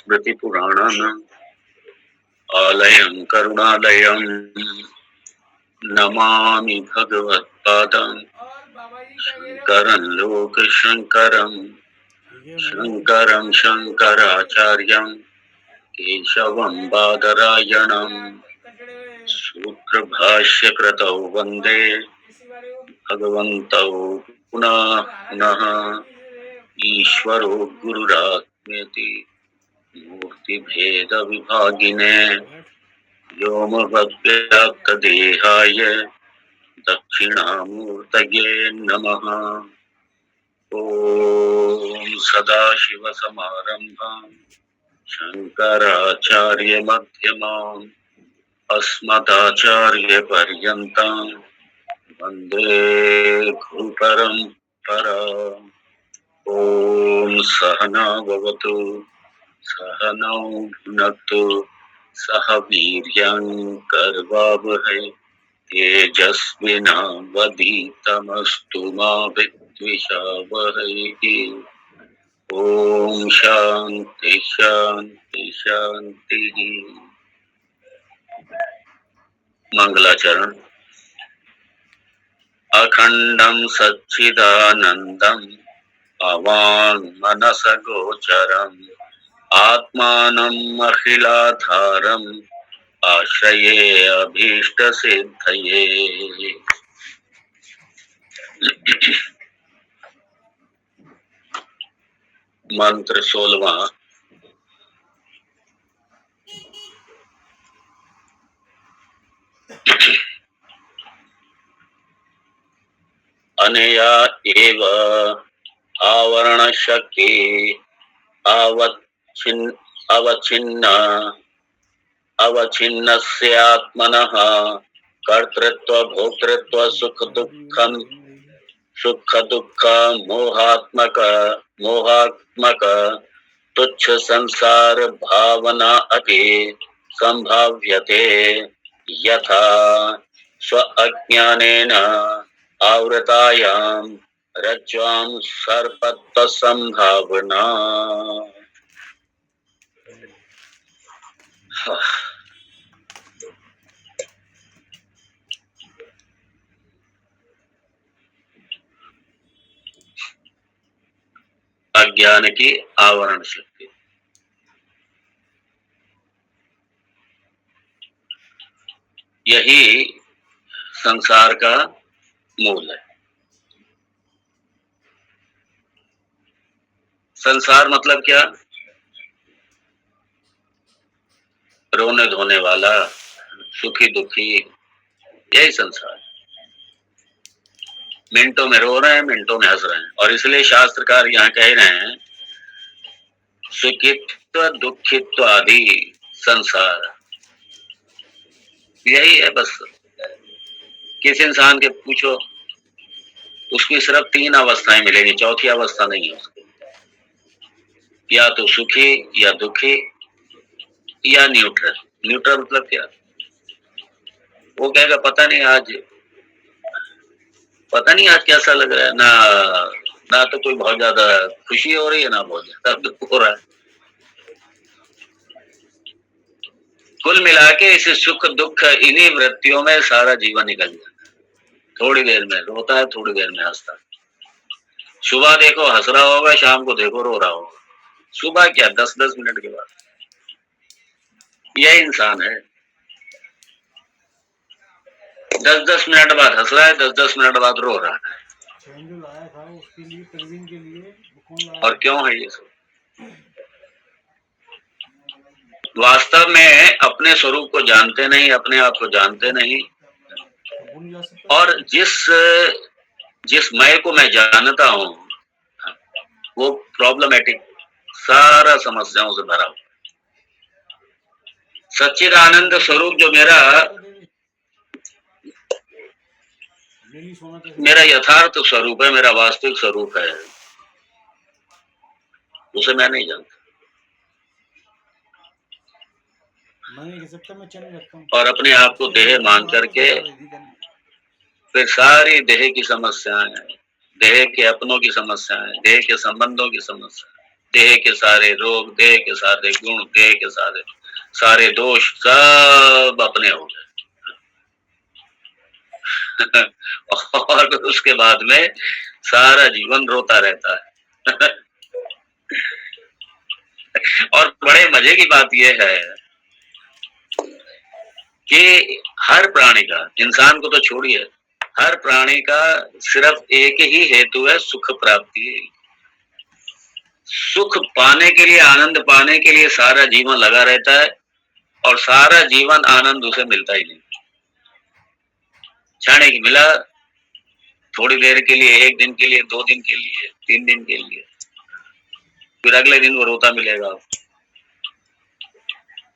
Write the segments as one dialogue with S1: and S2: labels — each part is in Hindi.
S1: स्मृतिपुराणानाम् आलयं करुणालयं नमामि भगवत्पादं शङ्करं लोकशङ्करं शङ्करं शङ्कराचार्यं केशवं बादरायणं सूत्रभाष्यकृतौ वन्दे भगवन्तौ पुनः पुनः ईश्वरो गुरुरात्मेति मूर्तिभेदविभागिने व्योमवद्व्याप्तदेहाय दक्षिणामूर्तये नमः। ॐ सदाशिवसमारम्भाम् शङ्कराचार्यमध्यमाम् अस्मदाचार्यपर्यन्ताम् वन्दे गुरुपरम्पराम्। ॐ सहना भवतु सहनौ भुनक्तु सह वीर्यं कर्वावहै तेजस्विनावधीतमस्तु मा विद्विषावहै। ॐ शान्ति शान्ति शान्तिः। मंगलाचरण। अखंडं सच्चिदानन्दम् अवाङ्मनसगोचरम् आत्मानम् अखिलाधारम् आश्रये अभीष्टसिद्धये। मंत्र 16वां। अनया एव आवरण शक्ति अवच्छिन्नस्यात्मनः कर्तृत्व भोक्तृत्व सुख दुख मोहात्मक तुच्छ संसार भावना अपि संभाव्यते। यथा स्व अज्ञानेन आवृतायां रज्ज्वां सर्पत्व संभावना। अज्ञान की आवरण शक्ति, यही संसार का मूल है। संसार मतलब क्या? रोने धोने वाला, सुखी दुखी, यही संसार। मिनटों में रो रहे हैं, मिनटों में हंस रहे हैं। और इसलिए शास्त्रकार यहाँ कह रहे हैं सुखित्व दुखित्व आदि संसार, यही है बस। किस इंसान के पूछो, उसकी सिर्फ 3 अवस्थाएं मिलेंगी, चौथी अवस्था नहीं है उसकी। या तो सुखी या दुखी या न्यूट्रल। न्यूट्रल मतलब क्या? वो कहेगा पता नहीं आज कैसा लग रहा है, ना तो कोई बहुत ज्यादा खुशी हो रही है, ना बहुत ज्यादा दुख हो रहा है। कुल मिला के इस सुख दुख इन्हीं वृत्तियों में सारा जीवन निकल जाता है। थोड़ी देर में रोता है, थोड़ी देर में हंसता है। सुबह देखो हंस रहा होगा, शाम को देखो रो रहा होगा। सुबह क्या 10-10 मिनट के बाद। यह इंसान है। 10-10 मिनट बाद हंस रहा है, 10-10 मिनट बाद रो रहा है। और क्यों है ये सब? वास्तव में अपने स्वरूप को जानते नहीं, अपने आप को जानते नहीं। और जिस मैं को मैं जानता हूं वो प्रॉब्लमेटिक, सारा समस्याओं से भरा हुआ। सच्चिदानंद स्वरूप जो मेरा यथार्थ स्वरूप है, मेरा वास्तविक स्वरूप है, उसे मैं नहीं जानता। और अपने आप को देह मान करके फिर सारी देह की समस्याएं, देह के अपनों की समस्याएं, देह के संबंधों की समस्या, देह के सारे रोग, देह के सारे गुण, देह के सारे सारे दोष सब अपने हो गए। और उसके बाद में सारा जीवन रोता रहता है। और बड़े मजे की बात यह है कि हर प्राणी का, इंसान को तो छोड़िए, हर प्राणी का सिर्फ एक ही हेतु है, सुख प्राप्ति। सुख पाने के लिए, आनंद पाने के लिए सारा जीवन लगा रहता है, और सारा जीवन आनंद उसे मिलता ही नहीं। क्षणिक मिला, थोड़ी देर के लिए, एक दिन के लिए, 2 दिन के लिए, 3 दिन के लिए, फिर अगले दिन वो रोता मिलेगा।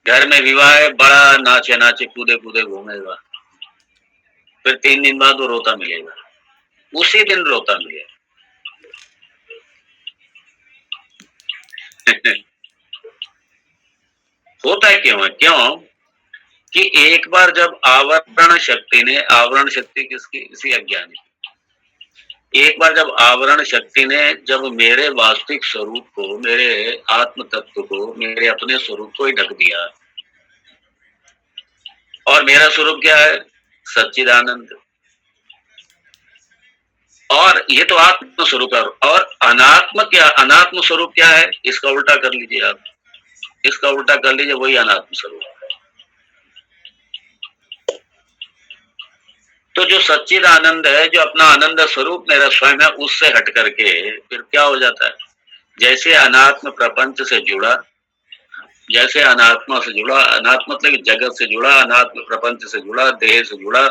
S1: घर में विवाह है, बड़ा नाचे नाचे कूदे कूदे घूमेगा, फिर 3 दिन बाद वो रोता मिलेगा, उसी दिन रोता मिलेगा। होता क्यों है? क्यों कि एक बार जब आवरण शक्ति ने, आवरण शक्ति किसकी? इसी अज्ञानी। एक बार जब आवरण शक्ति ने जब मेरे वास्तविक स्वरूप को, मेरे आत्म तत्व को, मेरे अपने स्वरूप को ही ढक दिया, और मेरा स्वरूप क्या है? सच्चिदानंद। और ये तो आत्म स्वरूप है, और अनात्म क्या, अनात्म स्वरूप क्या है? इसका उल्टा कर लीजिए आप, इसका उल्टा कर लीजिए, वही अनात्म स्वरूप है। तो जो सच्चिद आनंद है, जो अपना आनंद स्वरूप मेरा स्वयं है, उससे हट करके फिर क्या हो जाता है? जैसे अनात्म प्रपंच से जुड़ा, जैसे अनात्मा से जुड़ा, अनात्म मतलब जगत से जुड़ा, अनात्म प्रपंच से जुड़ा, देह से जुड़ा,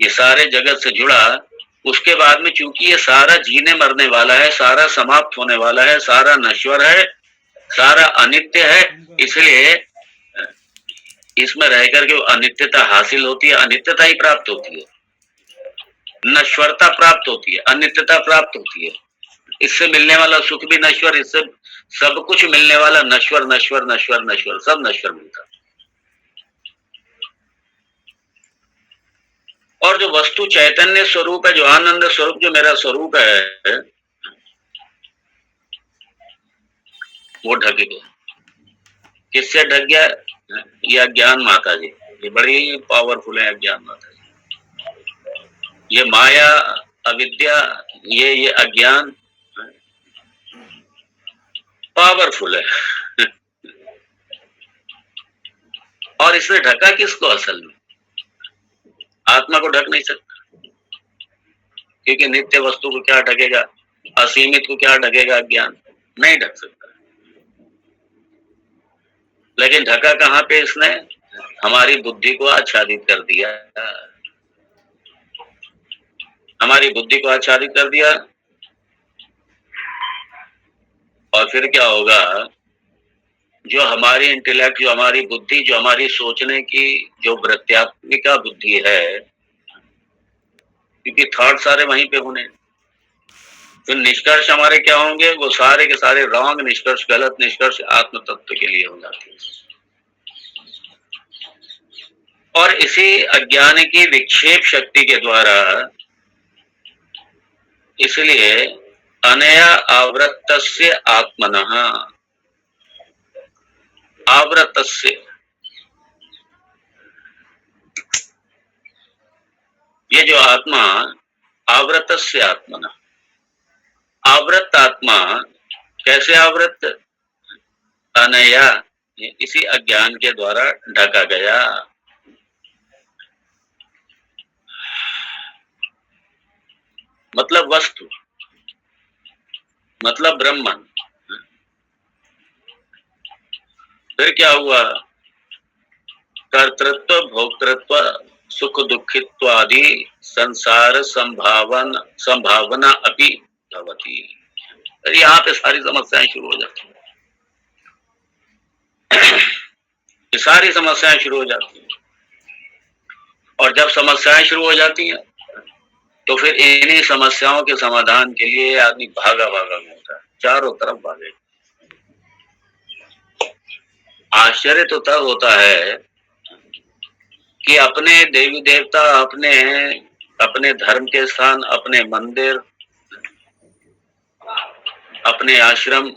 S1: ये सारे जगत से जुड़ा, उसके बाद में चूंकि ये सारा जीने मरने वाला है, सारा समाप्त होने वाला है, सारा नश्वर है, सारा अनित्य है, इसलिए इसमें रह करके अनित्यता हासिल होती है, अनित्यता ही प्राप्त होती है, नश्वरता प्राप्त होती है, अनित्यता प्राप्त होती है। इससे मिलने वाला सुख भी नश्वर, इससे सब कुछ मिलने वाला नश्वर नश्वर नश्वर नश्वर, सब नश्वर मिलता। और जो वस्तु चैतन्य स्वरूप है, जो आनंद स्वरूप, जो मेरा स्वरूप है, वो ढक गया। किससे ढक गया? ये अज्ञान माता जी, ये बड़ी पावरफुल है अज्ञान माता जी। ये माया, अविद्या, ये अज्ञान पावरफुल है। और इसने ढका किसको? असल में आत्मा को ढक नहीं सकता, क्योंकि नित्य वस्तु को क्या ढकेगा? असीमित को क्या ढकेगा? अज्ञान नहीं ढक सकता। लेकिन ढका कहाँ पे इसने? हमारी बुद्धि को आच्छादित कर दिया, हमारी बुद्धि को आच्छादित कर दिया। और फिर क्या होगा? जो हमारी इंटेलेक्ट, जो हमारी बुद्धि, जो हमारी सोचने की जो वृत्त्यात्मिका बुद्धि है, क्योंकि थॉट सारे वहीं पे होने, तो निष्कर्ष हमारे क्या होंगे? वो सारे के सारे रॉन्ग निष्कर्ष, गलत निष्कर्ष आत्म तत्व के लिए हो जाते हैं। और इसी अज्ञान की विक्षेप शक्ति के द्वारा, इसलिए अनया आवृत्तस्य आत्मनः, आवृत्तस्य, ये जो आत्मा, आवृत्तस्य आत्मनः, आवृत आत्मा कैसे आवृत? अनया, इसी अज्ञान के द्वारा ढका गया। मतलब वस्तु, मतलब ब्रह्मन। फिर क्या हुआ? कर्तृत्व, भोक्तृत्व, सुख दुखित्व आदि संसार संभावना अपि भवति। यहाँ पे सारी समस्याएं शुरू हो जाती हैं, ये सारी समस्याएं शुरू हो जाती हैं। और जब समस्याएं शुरू हो जाती हैं, तो फिर इन्हीं समस्याओं के समाधान के लिए आदमी भागा भागा घूमता है, चारों तरफ भागे। आश्चर्य तो तब होता है कि अपने देवी देवता, अपने धर्म के स्थान, अपने मंदिर, अपने आश्रम,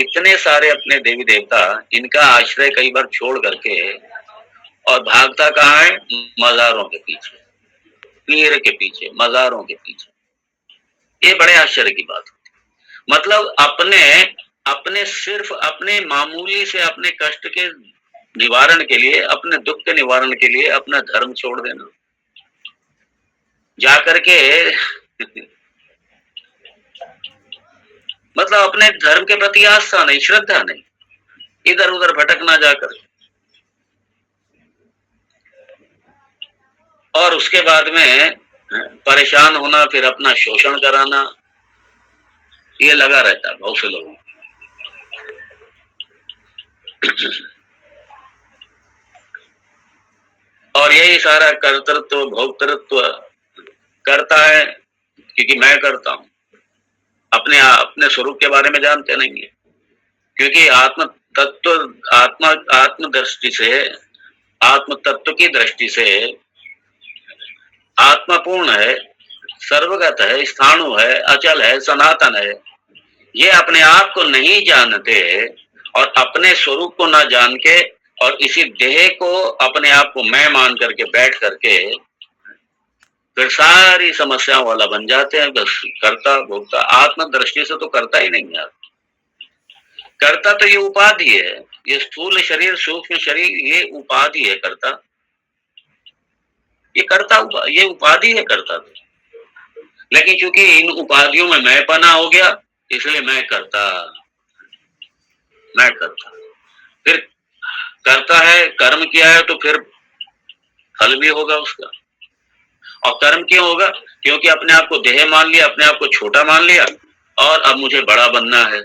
S1: इतने सारे अपने देवी देवता, इनका आश्रय कई बार छोड़ करके और भागता कहाँ है? मज़ारों के पीछे, पीर के पीछे, मज़ारों के पीछे। ये बड़े आश्चर्य की बात होती है। मतलब अपने सिर्फ अपने मामूली से अपने कष्ट के निवारण के लिए, अपने दुख के निवारण के लिए अपना धर्म छोड़ देना, जाकर के मतलब अपने धर्म के प्रति आस्था नहीं, श्रद्धा नहीं, इधर उधर भटकना जाकर, और उसके बाद में परेशान होना, फिर अपना शोषण कराना, ये लगा रहता है बहुत से लोगों को। और यही सारा कर्तृत्व भोक्तृत्व करता है, क्योंकि मैं करता हूं, अपने स्वरूप के बारे में जानते नहीं है। क्योंकि आत्म तत्व आत्म दृष्टि से, आत्म तत्व की दृष्टि से आत्मपूर्ण है, सर्वगत है, स्थाणु है, अचल है, सनातन है। ये अपने आप को नहीं जानते और अपने स्वरूप को ना जान के और इसी देह को अपने आप को मैं मान करके बैठ करके फिर सारी समस्याओं वाला बन जाते हैं। बस करता भोगता, आत्म दृष्टि से तो करता ही नहीं है। करता तो ये उपाधि है, ये स्थूल शरीर सूक्ष्म शरीर ये उपाधि है करता, ये करता ये उपाधि है करता। लेकिन चूंकि इन उपाधियों में मैं पना हो गया, इसलिए मैं करता फिर करता है, कर्म किया है तो फिर फल भी होगा उसका। और कर्म क्यों होगा? क्योंकि अपने आप को देह मान लिया, अपने आप को छोटा मान लिया, और अब मुझे बड़ा बनना है,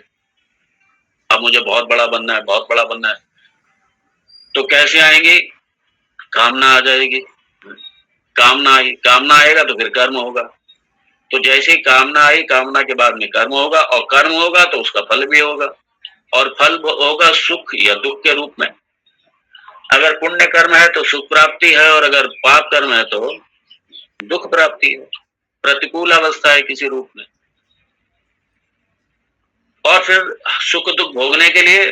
S1: अब मुझे बहुत बड़ा बनना है, बहुत बड़ा बनना है। तो कैसे आएंगे? कामना आ जाएगी, कामना आएगा तो फिर कर्म होगा। तो जैसे ही कामना आई, कामना के बाद में कर्म होगा, और कर्म होगा तो उसका फल भी होगा, और फल होगा सुख या दुख के रूप में। अगर पुण्य कर्म है तो सुख प्राप्ति है, और अगर पाप कर्म है तो दुख प्राप्ति है, प्रतिकूल अवस्था है किसी रूप में। और फिर सुख दुख भोगने के लिए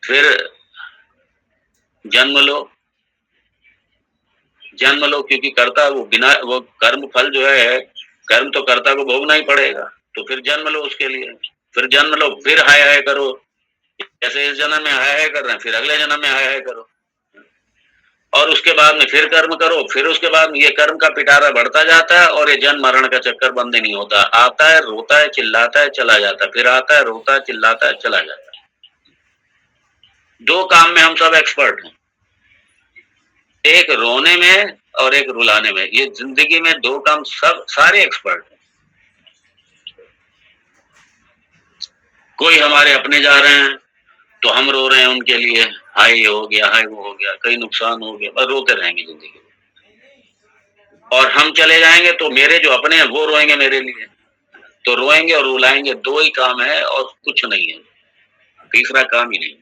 S1: फिर जन्म लो, क्योंकि कर्ता वो कर्म फल जो है, कर्म तो कर्ता को भोगना ही पड़ेगा। तो फिर जन्म लो उसके लिए, फिर जन्म लो, फिर हाय हाय करो, जैसे इस जन्म में हाय हाय कर रहे हैं, फिर अगले जन्म में हाय हाय करो, और उसके बाद में फिर कर्म करो, फिर उसके बाद ये कर्म का पिटारा बढ़ता जाता है, और ये जन्म मरण का चक्कर बंद नहीं होता। आता है, रोता है, चिल्लाता है, चला जाता है, फिर आता है, रोता है, चिल्लाता है, चला जाता है। दो काम में हम सब एक्सपर्ट हैं, एक रोने में और एक रुलाने में। ये जिंदगी में दो काम सब सारे एक्सपर्ट हैं। कोई हमारे अपने जा रहे हैं तो हम रो रहे हैं उनके लिए, हाय ये हो गया, हाय वो हो गया, कई नुकसान हो गया, बस रोते रहेंगे जिंदगी में। और हम चले जाएंगे तो मेरे जो अपने हैं वो रोएंगे मेरे लिए, तो रोएंगे और रुलाएंगे, दो ही काम है और कुछ नहीं है, तीसरा काम ही नहीं।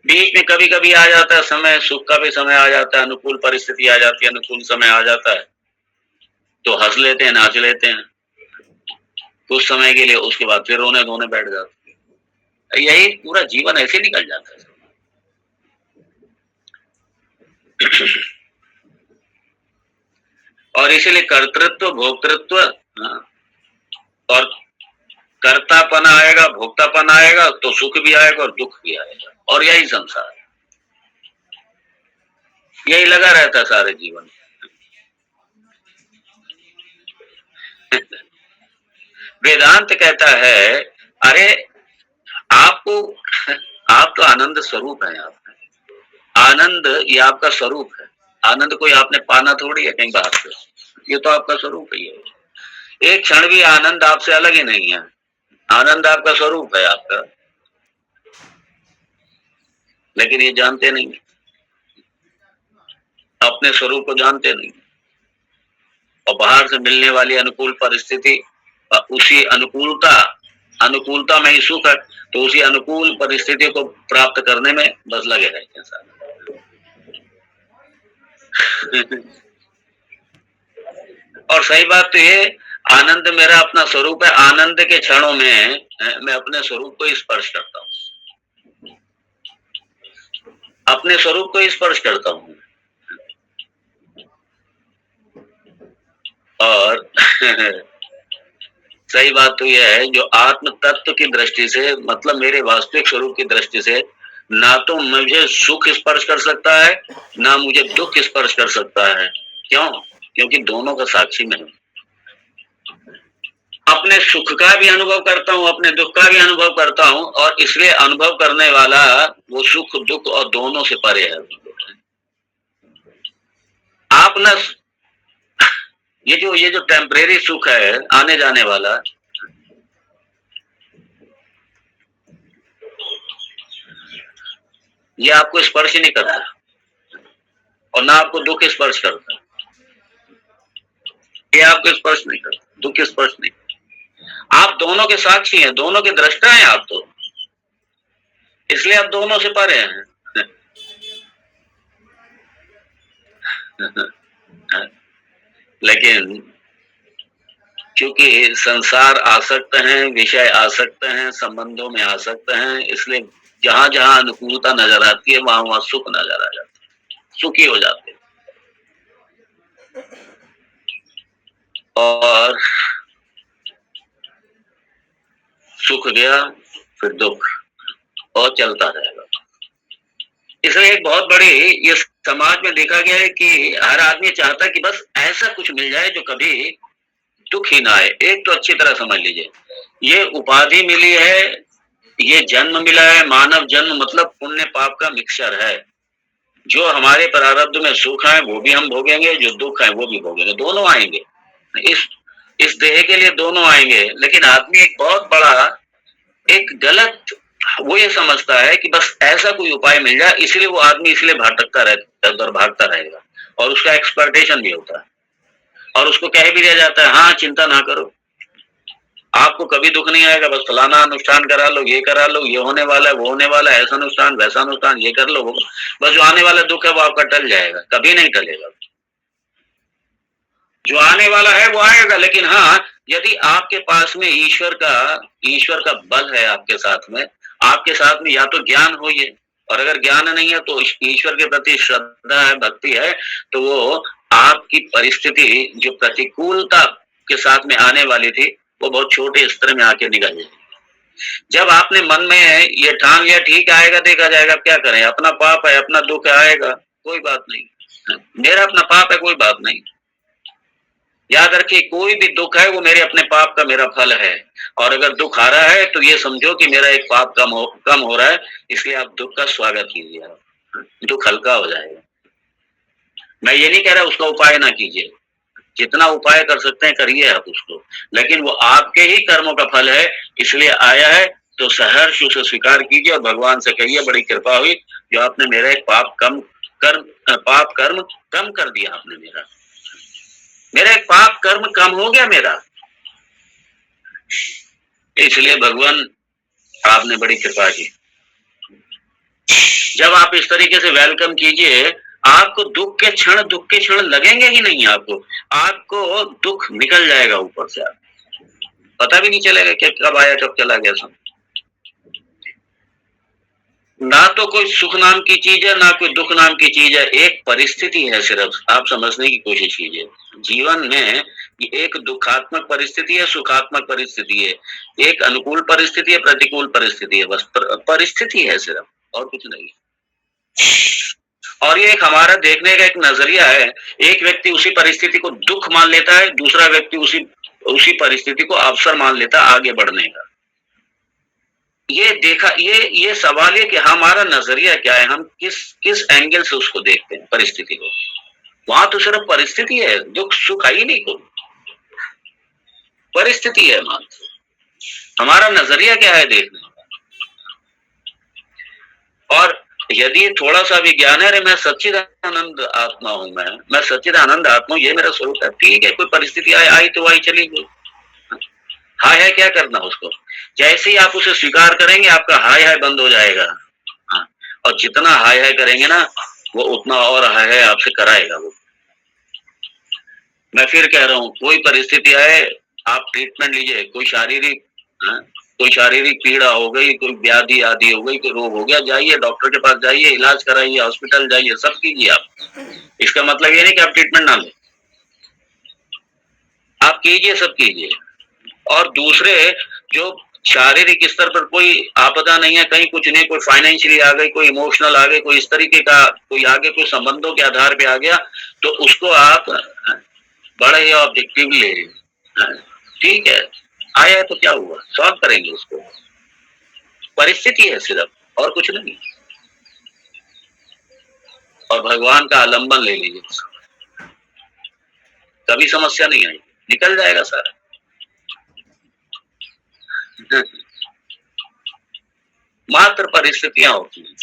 S1: बीच में कभी कभी आ जाता है समय, सुख का भी समय आ जाता है, अनुकूल परिस्थिति आ जाती है, अनुकूल समय आ जाता है, तो हंस लेते हैं, नाच लेते हैं कुछ समय के लिए, उसके बाद फिर रोने धोने बैठ जाते हैं। यही पूरा जीवन ऐसे निकल जाता है। और इसीलिए कर्तृत्व भोक्तृत्व, और कर्तापन आएगा, भोक्तापन आएगा तो सुख भी आएगा और दुख भी आएगा, और यही संसार, यही लगा रहता है सारे जीवन। वेदांत कहता है, अरे आपको, आप तो आनंद स्वरूप है, आप आनंद, ये आपका स्वरूप है। आनंद कोई आपने पाना थोड़ी है कहीं बाहर से, ये तो आपका स्वरूप ही है। एक क्षण भी आनंद आपसे अलग ही नहीं है, आनंद आपका स्वरूप है आपका, लेकिन ये जानते नहीं, अपने स्वरूप को जानते नहीं, और बाहर से मिलने वाली अनुकूल परिस्थिति, उसी अनुकूलता में ही सुख है, तो उसी अनुकूल परिस्थिति को प्राप्त करने में बस लगे रहते हैं। और सही बात तो ये, आनंद मेरा अपना स्वरूप है। आनंद के क्षणों में मैं अपने स्वरूप को स्पर्श करता हूँ, अपने स्वरूप को स्पर्श करता हूँ। और सही बात तो यह है, जो आत्म तत्व की दृष्टि से, मतलब मेरे वास्तविक स्वरूप की दृष्टि से, ना तो मुझे सुख स्पर्श कर सकता है, ना मुझे दुख स्पर्श कर सकता है। क्यों? क्योंकि दोनों का साक्षी मैं हूं। अपने सुख का भी अनुभव करता हूँ, अपने दुख का भी अनुभव करता हूँ, और इसलिए अनुभव करने वाला वो सुख दुख और दोनों से परे है। आप ना, ये जो टेम्परेरी सुख है, आने जाने वाला, ये आपको स्पर्श ही नहीं करता, और ना आपको दुख स्पर्श करता। ये आपको स्पर्श नहीं करता, दुख स्पर्श नहीं। आप दोनों के साक्षी हैं, दोनों के दृष्टा हैं आप तो, इसलिए आप दोनों से परे हैं। लेकिन क्योंकि संसार आसक्त हैं, विषय आसक्त हैं, संबंधों में आसक्त हैं, इसलिए जहां जहां अनुकूलता नजर आती है, वहां वहां सुख नजर आ जाता है, सुखी हो जाते हैं। और सुख गया फिर दुख, और चलता रहेगा। इसलिए एक बहुत बड़ी, ये समाज में देखा गया है कि हर आदमी चाहता है कि बस ऐसा कुछ मिल जाए जो कभी दुख ही ना आए। एक तो अच्छी तरह समझ लीजिए, ये उपाधि मिली है, ये जन्म मिला है, मानव जन्म मतलब पुण्य पाप का मिक्सचर है। जो हमारे प्रारब्ध में सुख है वो भी हम भोगेंगे, जो दुख है वो भी भोगेंगे, दोनों आएंगे। इस देह के लिए दोनों आएंगे। लेकिन आदमी एक बहुत बड़ा, एक गलत, वो ये समझता है कि बस ऐसा कोई उपाय मिल जाए, इसलिए वो आदमी इसलिए भटकता रहता है, उधर भागता रहेगा, और उसका एक्सपेक्टेशन भी होता है, और उसको कह भी दिया जाता है, हाँ चिंता ना करो, आपको कभी दुख नहीं आएगा, बस फलाना अनुष्ठान करा लो, ये करा लो, ये होने वाला है, वो होने वाला है, ऐसा अनुष्ठान वैसा अनुष्ठान, ये कर लो, बस जो आने वाला दुख है वो आपका टल जाएगा। कभी नहीं टलेगा, जो आने वाला है वो आएगा। लेकिन हाँ, यदि आपके पास में ईश्वर का बल है आपके साथ में, आपके साथ में या तो ज्ञान हो ये, और अगर ज्ञान नहीं है तो ईश्वर के प्रति श्रद्धा है, भक्ति है, तो वो आपकी परिस्थिति जो प्रतिकूलता के साथ में आने वाली थी, वो बहुत छोटे स्तर में आके निकल जाएगी। जब आपने मन में ये ठान लिया, ठीक आएगा देखा जाएगा, क्या करें, अपना पाप है, अपना दुख आएगा, कोई बात नहीं, मेरा अपना पाप है, कोई बात नहीं। याद रखिए, कोई भी दुख है वो मेरे अपने पाप का मेरा फल है। और अगर दुख आ रहा है तो ये समझो कि मेरा एक पाप कम हो रहा है, इसलिए आप दुख का स्वागत कीजिए, दुख हल्का हो जाएगा। मैं ये नहीं कह रहा उसका उपाय ना कीजिए, जितना उपाय कर सकते हैं करिए आप उसको, लेकिन वो आपके ही कर्मों का फल है, इसलिए आया है, तो सहर्ष उसे स्वीकार कीजिए और भगवान से कहिए, बड़ी कृपा हुई जो आपने मेरा एक पाप कर्म कम कर दिया, आपने मेरा एक पाप कर्म कम हो गया मेरा, इसलिए भगवान आपने बड़ी कृपा की। जब आप इस तरीके से वेलकम कीजिए, आपको दुख के क्षण लगेंगे ही नहीं, आपको दुख निकल जाएगा ऊपर से, आप पता भी नहीं चलेगा कि कब आया कब चला गया सब। ना तो कोई सुख नाम की चीज है, ना कोई दुख नाम की चीज है, एक परिस्थिति है, सिर्फ आप समझने की कोशिश कीजिए। जीवन में एक दुखात्मक परिस्थिति है, सुखात्मक परिस्थिति है, एक अनुकूल परिस्थिति है, प्रतिकूल परिस्थिति है, बस परिस्थिति है सिर्फ, और कुछ नहीं। और ये एक हमारा देखने का एक नजरिया है। एक व्यक्ति उसी परिस्थिति को दुख मान लेता है, दूसरा व्यक्ति उसी परिस्थिति को अवसर मान लेता है आगे बढ़ने का। ये सवाल है कि हमारा नजरिया क्या है, हम किस एंगल से उसको देखते हैं परिस्थिति को। वहां तो सिर्फ परिस्थिति है, दुख सुख है ही नहीं, कोई परिस्थिति है मात्र। हमारा नजरिया क्या है देखने का। और यदि थोड़ा सा भी ज्ञान है, अरे मैं सच्चिदानंद आत्मा हूं, मैं सच्चिदानंद आत्मा हूं, ये मेरा स्वरूप है, ठीक है, कोई परिस्थिति आई तो आई, चली गई, हाय है क्या करना उसको। जैसे ही आप उसे स्वीकार करेंगे, आपका हाय हाय बंद हो जाएगा। हाँ, और जितना हाय हाय करेंगे ना, वो उतना और हाय हाय आपसे कराएगा वो। मैं फिर कह रहा हूँ, कोई परिस्थिति आए, आप ट्रीटमेंट लीजिए, कोई शारीरिक पीड़ा हो गई, कोई व्याधि आदि हो गई, कोई रोग हो गया, जाइए डॉक्टर के पास जाइए, इलाज कराइए, हॉस्पिटल जाइए, सब कीजिए आप। इसका मतलब ये नहीं कि आप ट्रीटमेंट ना लें, आप कीजिए, सब कीजिए। और दूसरे, जो शारीरिक स्तर पर कोई आपदा नहीं है, कहीं कुछ नहीं, कोई फाइनेंशियली आ गई, कोई इमोशनल आ गई, कोई इस तरीके का कोई आगे कोई संबंधों के आधार पे आ गया, तो उसको आप बड़े ही ऑब्जेक्टिव ले, ठीक है, आया है तो क्या हुआ, सॉल्व करेंगे उसको, परिस्थिति है सिर्फ, और कुछ नहीं। और भगवान का आलंबन ले लीजिए, कभी समस्या नहीं आएगी, निकल जाएगा सारा। मात्र परिस्थितियां होती हैं,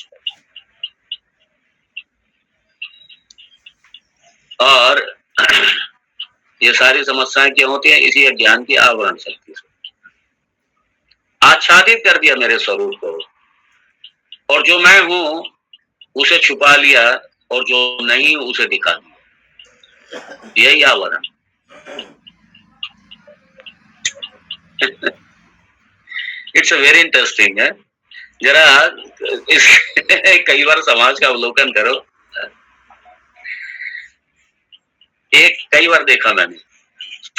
S1: और ये सारी समस्याएं क्यों होती हैं? इसी अज्ञान की आवरण शक्ति से आच्छादित कर दिया मेरे स्वरूप को, और जो मैं हूं उसे छुपा लिया, और जो नहीं उसे दिखा दिया, यही आवरण। इट्स वेरी इंटरेस्टिंग है। जरा इस कई बार समाज का अवलोकन करो। एक कई बार देखा मैंने,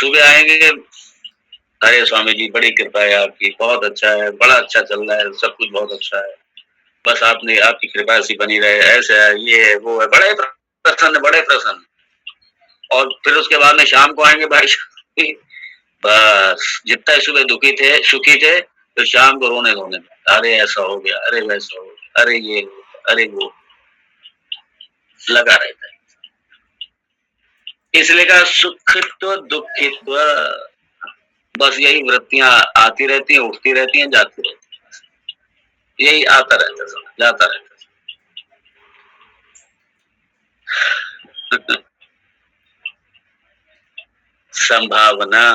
S1: सुबह आएंगे, अरे स्वामी जी बड़ी कृपा है आपकी, बहुत अच्छा है, बड़ा अच्छा चल रहा है, सब कुछ बहुत अच्छा है, बस आपने आपकी कृपा ऐसी बनी रहे, ऐसा है, ये है, वो है, बड़े प्रसन्न, बड़े प्रसन्न। और फिर उसके बाद में शाम को आएंगे भाई, बस जितना सुबह दुखी थे, सुखी थे, तो शाम को रोने धोने, अरे ऐसा हो गया, अरे वैसा हो गया, अरे ये, अरे वो, लगा रहता है। इसलिए कहा सुखित्व दुखित्व, बस यही वृत्तियां आती रहती हैं, उठती रहती हैं, जाती रहती हैं, यही आता रहता है, जाता रहता है। संभावना,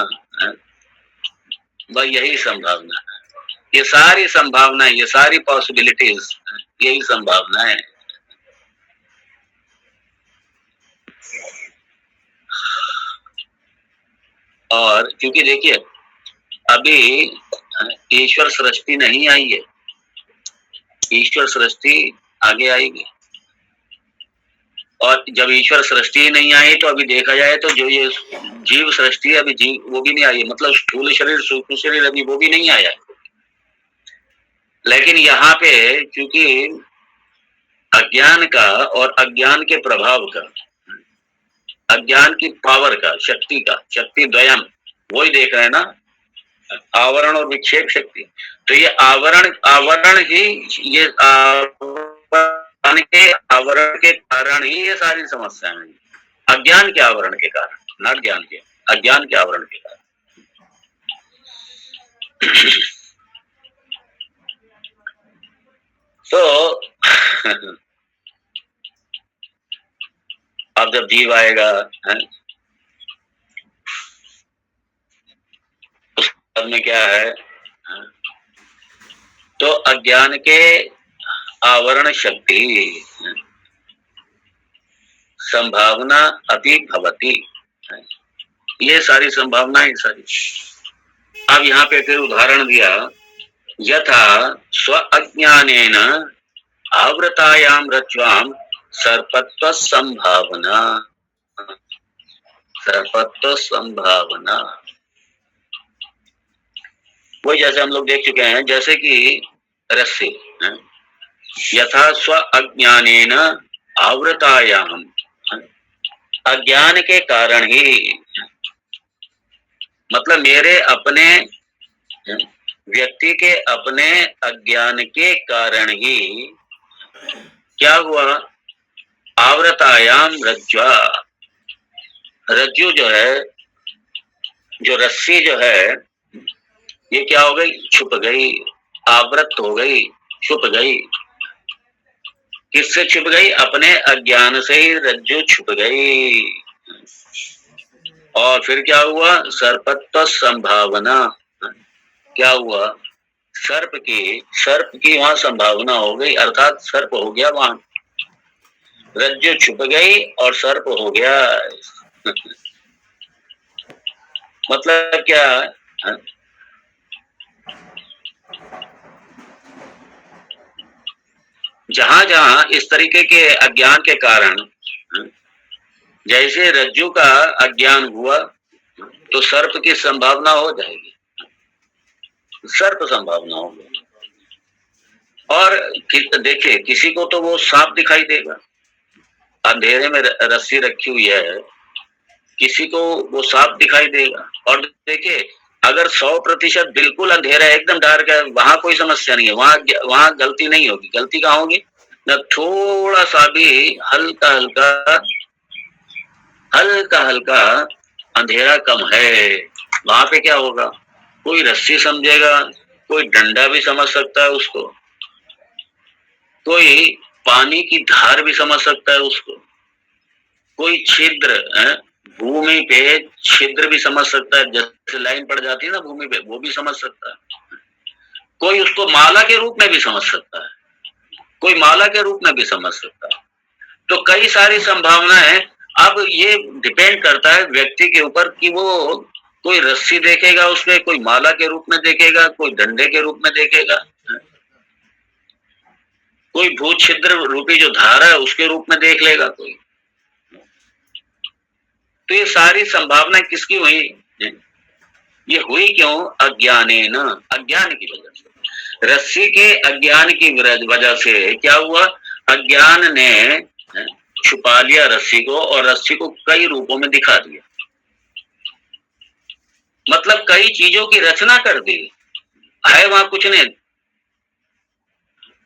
S1: बस यही संभावना है, ये सारी संभावना, ये सारी पॉसिबिलिटीज, यही संभावना है। और क्योंकि देखिए अभी ईश्वर सृष्टि नहीं आई है, ईश्वर सृष्टि आगे आएगी। और जब ईश्वर सृष्टि ही नहीं आई, तो अभी देखा जाए तो जो ये जीव सृष्टि है, अभी जीव वो भी नहीं आई है, मतलब स्थूल शरीर सूक्ष्म शरीर अभी वो भी नहीं आया है। लेकिन यहाँ पे क्योंकि अज्ञान का और अज्ञान के प्रभाव का, अज्ञान की पावर का, शक्ति का, शक्ति द्वयम, वही देख रहे हैं ना, आवरण और विक्षेप शक्ति। तो ये आवरण ही, ये आवरण के कारण ही ये सारी समस्याएं हैं, अज्ञान के आवरण के कारण, न ज्ञान के, अज्ञान के आवरण के कारण। तो अब जब जीव आएगा है, उस में क्या है, तो अज्ञान के आवरण शक्ति संभावना अति भवती, ये सारी संभावनाएं सारी। अब यहाँ पे फिर उदाहरण दिया, यथा स्व अज्ञानेन आवृतायां रज्ज्वां सर्पत्व संभावना, सर्पत्व संभावना, वो जैसे हम लोग देख चुके हैं, जैसे कि रस्सी, यथा स्व अज्ञानेन आवृतायां, अज्ञान के कारण ही, मतलब मेरे अपने व्यक्ति के अपने अज्ञान के कारण ही क्या हुआ, आवृतायाम रज्ज्वा, रज्जु जो है, जो रस्सी जो है, ये क्या हो गई, छुप गई, आवृत हो गई, छुप गई। किससे छुप गई? अपने अज्ञान से ही रज्जु छुप गई। और फिर क्या हुआ, सर्पत्व संभावना, क्या हुआ, सर्प की वहां संभावना हो गई, अर्थात सर्प हो गया वहां, रज्जु छुप गई और सर्प हो गया। मतलब क्या है? जहां जहां इस तरीके के अज्ञान के कारण, जैसे रज्जु का अज्ञान हुआ तो सर्प की संभावना हो जाएगी, सर्प संभावना होगी। और देखिए, किसी को तो वो सांप दिखाई देगा, अंधेरे में रस्सी रखी हुई है, किसी को वो सांप दिखाई देगा। और देखिए, अगर 100% बिल्कुल अंधेरा है, एकदम डार्क है, वहां कोई समस्या नहीं है, वहां वहां गलती नहीं होगी। गलती कहाँ होगी? न थोड़ा सा भी हल्का हल्का हल्का हल्का अंधेरा कम है, वहां पे क्या होगा? कोई रस्सी समझेगा, कोई डंडा भी समझ सकता है उसको, कोई पानी की धार भी समझ सकता है उसको, कोई छिद्र भूमि पे छिद्र भी समझ सकता है, जैसे लाइन पड़ जाती है ना भूमि पे, वो भी समझ सकता है। कोई उसको माला के रूप में भी समझ सकता है, कोई माला के रूप में भी समझ सकता है। तो कई सारी संभावनाएं। अब ये डिपेंड करता है व्यक्ति के ऊपर कि वो कोई रस्सी देखेगा उसमें, कोई माला के रूप में देखेगा, कोई डंडे के रूप में देखेगा, कोई भूत छिद्र रूपी जो धारा है उसके रूप में देख लेगा कोई। तो ये सारी संभावना किसकी हुई? ये हुई क्यों? अज्ञाने न, अज्ञान की वजह से, रस्सी के अज्ञान की वजह से क्या हुआ? अज्ञान ने छुपा लिया रस्सी को, और रस्सी को कई रूपों में दिखा दिया, मतलब कई चीजों की रचना कर दी। है वहां कुछ नहीं,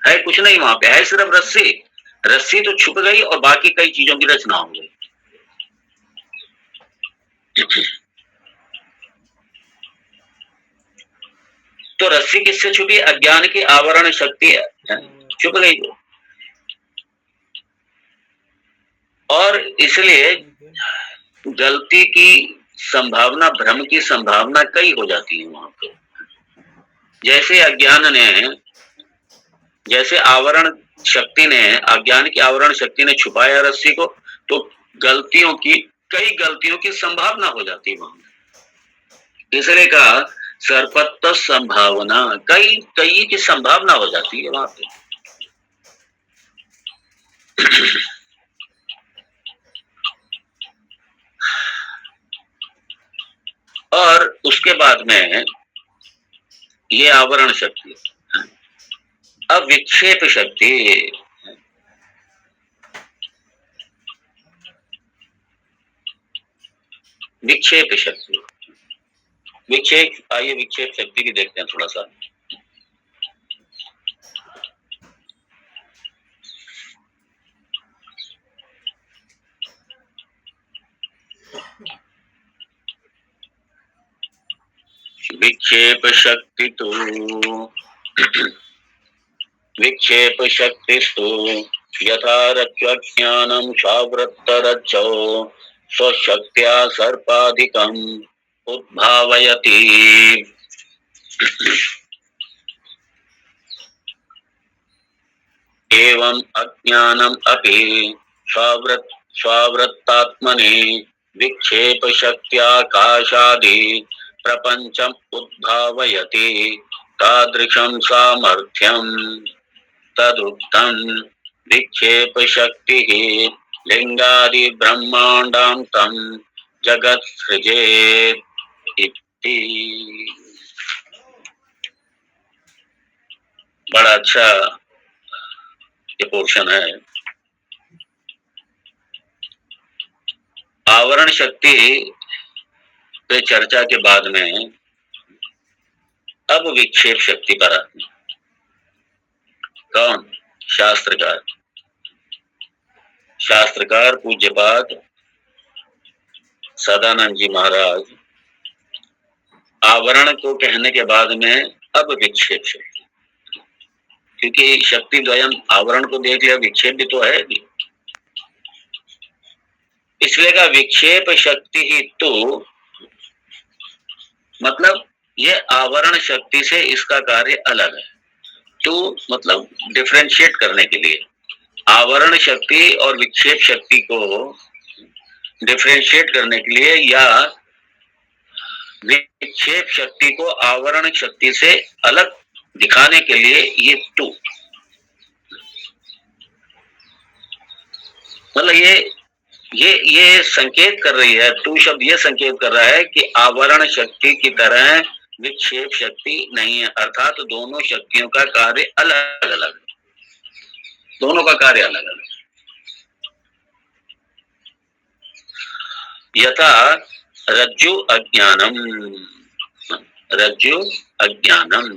S1: है कुछ नहीं, वहां पे है सिर्फ रस्सी। रस्सी तो छुप गई और बाकी कई चीजों की रचना हो गई। तो रस्सी किससे छुपी? अज्ञान की आवरण शक्ति है, छुप गई वो। और इसलिए गलती की संभावना, भ्रम की संभावना कई हो जाती है वहां पे। जैसे अज्ञान ने, जैसे आवरण शक्ति ने, अज्ञान की आवरण शक्ति ने छुपाया रस्सी को, तो गलतियों की, कई गलतियों की संभावना हो जाती है वहां। इसलिए कहा सर्पत्व संभावना, कई कई की संभावना हो जाती है वहां पे। और उसके बाद में ये आवरण शक्ति, अब विक्षेप शक्ति, विक्षेप शक्ति, विक्षेप, आइए विक्षेप शक्ति भी देखते हैं थोड़ा सा। विक्षेप शक्ति तो, विक्षेप शक्तिस्तु यथा रज्ज्ञानं सावृत्तरज्जौ स्वशक्त्या सर्पाधिकम् उद्भावयति। एवं अज्ञानम् अपि स्वावृत्तात्मनि विक्षेप शक्त्याकाशादि प्रपंचम् उद्भावयति। तादृशं सामर्थ्यं तदुक्तं विक्षेप शक्तिः लिंगादि ब्रह्मांडान्तं जगत् सृजेत् इति। बड़ा अच्छा ये पोर्शन है। आवरण शक्ति पे चर्चा के बाद में अब विक्षेप शक्ति पर आते हैं। कौन? शास्त्रकार। शास्त्रकार पूज्यपाद सदानंद जी महाराज आवरण को कहने के बाद में अब विक्षेप शक्ति, क्योंकि शक्ति द्वयम आवरण को देख लिया, विक्षेप भी तो है भी, इसलिए का विक्षेप शक्ति ही तो, मतलब ये आवरण शक्ति से इसका कार्य अलग है। तो मतलब डिफरेंशिएट करने के लिए आवरण शक्ति और विक्षेप शक्ति को डिफरेंशिएट करने के लिए, या विक्षेप शक्ति को आवरण शक्ति से अलग दिखाने के लिए ये टू, मतलब ये संकेत कर रही है, टू शब्द ये संकेत कर रहा है कि आवरण शक्ति की तरह विक्षेप शक्ति नहीं है, अर्थात तो दोनों शक्तियों का कार्य अलग अलग, दोनों का कार्य अलग अलग। यथा रज्जु अज्ञानम, रज्जु अज्ञानम,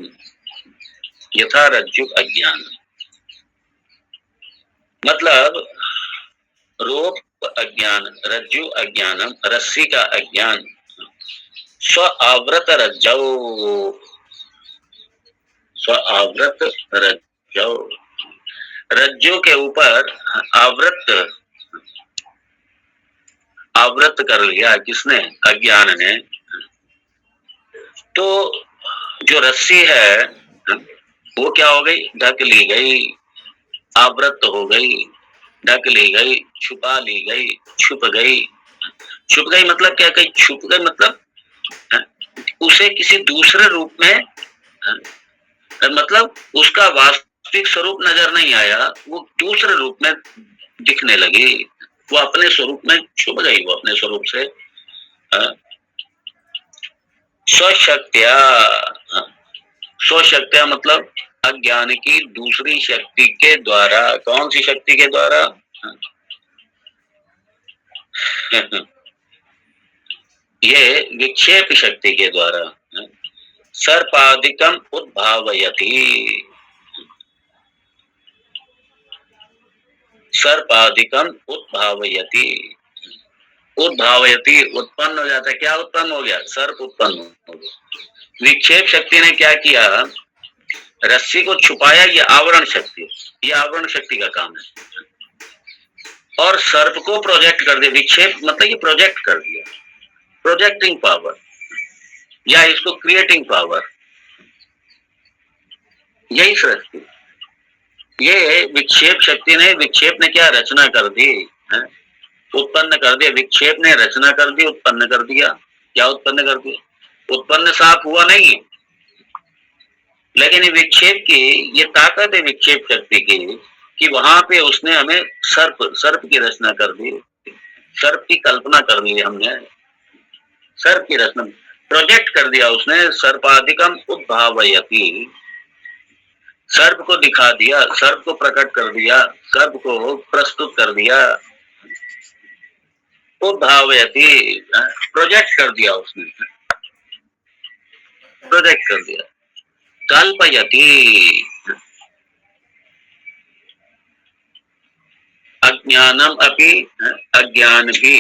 S1: यथा रज्जु अज्ञानम मतलब रूप अज्ञान, रज्जु अज्ञानम रस्सी का अज्ञान, स्व आवृत रज्जौ, स्व आवृत रज्जौ, रज्जु के ऊपर आवृत कर लिया किसने, अज्ञान ने। तो जो रस्सी है वो क्या हो गई, ढक ली गई, आवृत हो गई, ढक ली गई, छुपा ली गई, छुप गई। छुप गई मतलब क्या, कहीं छुप गई मतलब उसे किसी दूसरे रूप में, मतलब उसका वास्तविक स्वरूप नजर नहीं आया, वो दूसरे रूप में दिखने लगी, वो अपने स्वरूप में छुप गई, वो अपने स्वरूप से स्वशक्त्या, स्वशक्त्या मतलब अज्ञान की दूसरी शक्ति के द्वारा। कौन सी शक्ति के द्वारा, ये विक्षेप शक्ति के द्वारा। सर्पादिकम उद्भावयति, सर्पादिकम उद्भावयति, उद्भावयति उत्पन्न हो जाता है, क्या उत्पन्न हो गया, सर्प उत्पन्न हो गया। विक्षेप शक्ति ने क्या किया, रस्सी को छुपाया, ये आवरण शक्ति, ये आवरण शक्ति का काम है, और सर्प को प्रोजेक्ट कर दिया। विक्षेप मतलब ये प्रोजेक्ट कर दिया, प्रोजेक्टिंग पावर या इसको क्रिएटिंग पावर, यही सृष्टि। ये विक्षेप शक्ति ने, विक्षेप ने क्या रचना कर दी है, उत्पन्न कर दिया। विक्षेप ने रचना कर दी, उत्पन्न कर दिया। क्या उत्पन्न कर दिया, उत्पन्न साफ हुआ नहीं है, लेकिन ये विक्षेप की ये ताकत है, विक्षेप शक्ति की, कि वहां पे उसने हमें सर्प की रचना कर दी, सर्प की कल्पना कर ली हमने, सर्प की रचना प्रोजेक्ट कर दिया उसने। सर्पाधिकम उद्भावयति, सर्प को दिखा दिया, सर्प को प्रकट कर दिया, सर्प को प्रस्तुत कर दिया। उद्भावयति प्रोजेक्ट कर दिया उसने, प्रोजेक्ट कर दिया। कल्पयति अज्ञानम अपि, अज्ञान भी,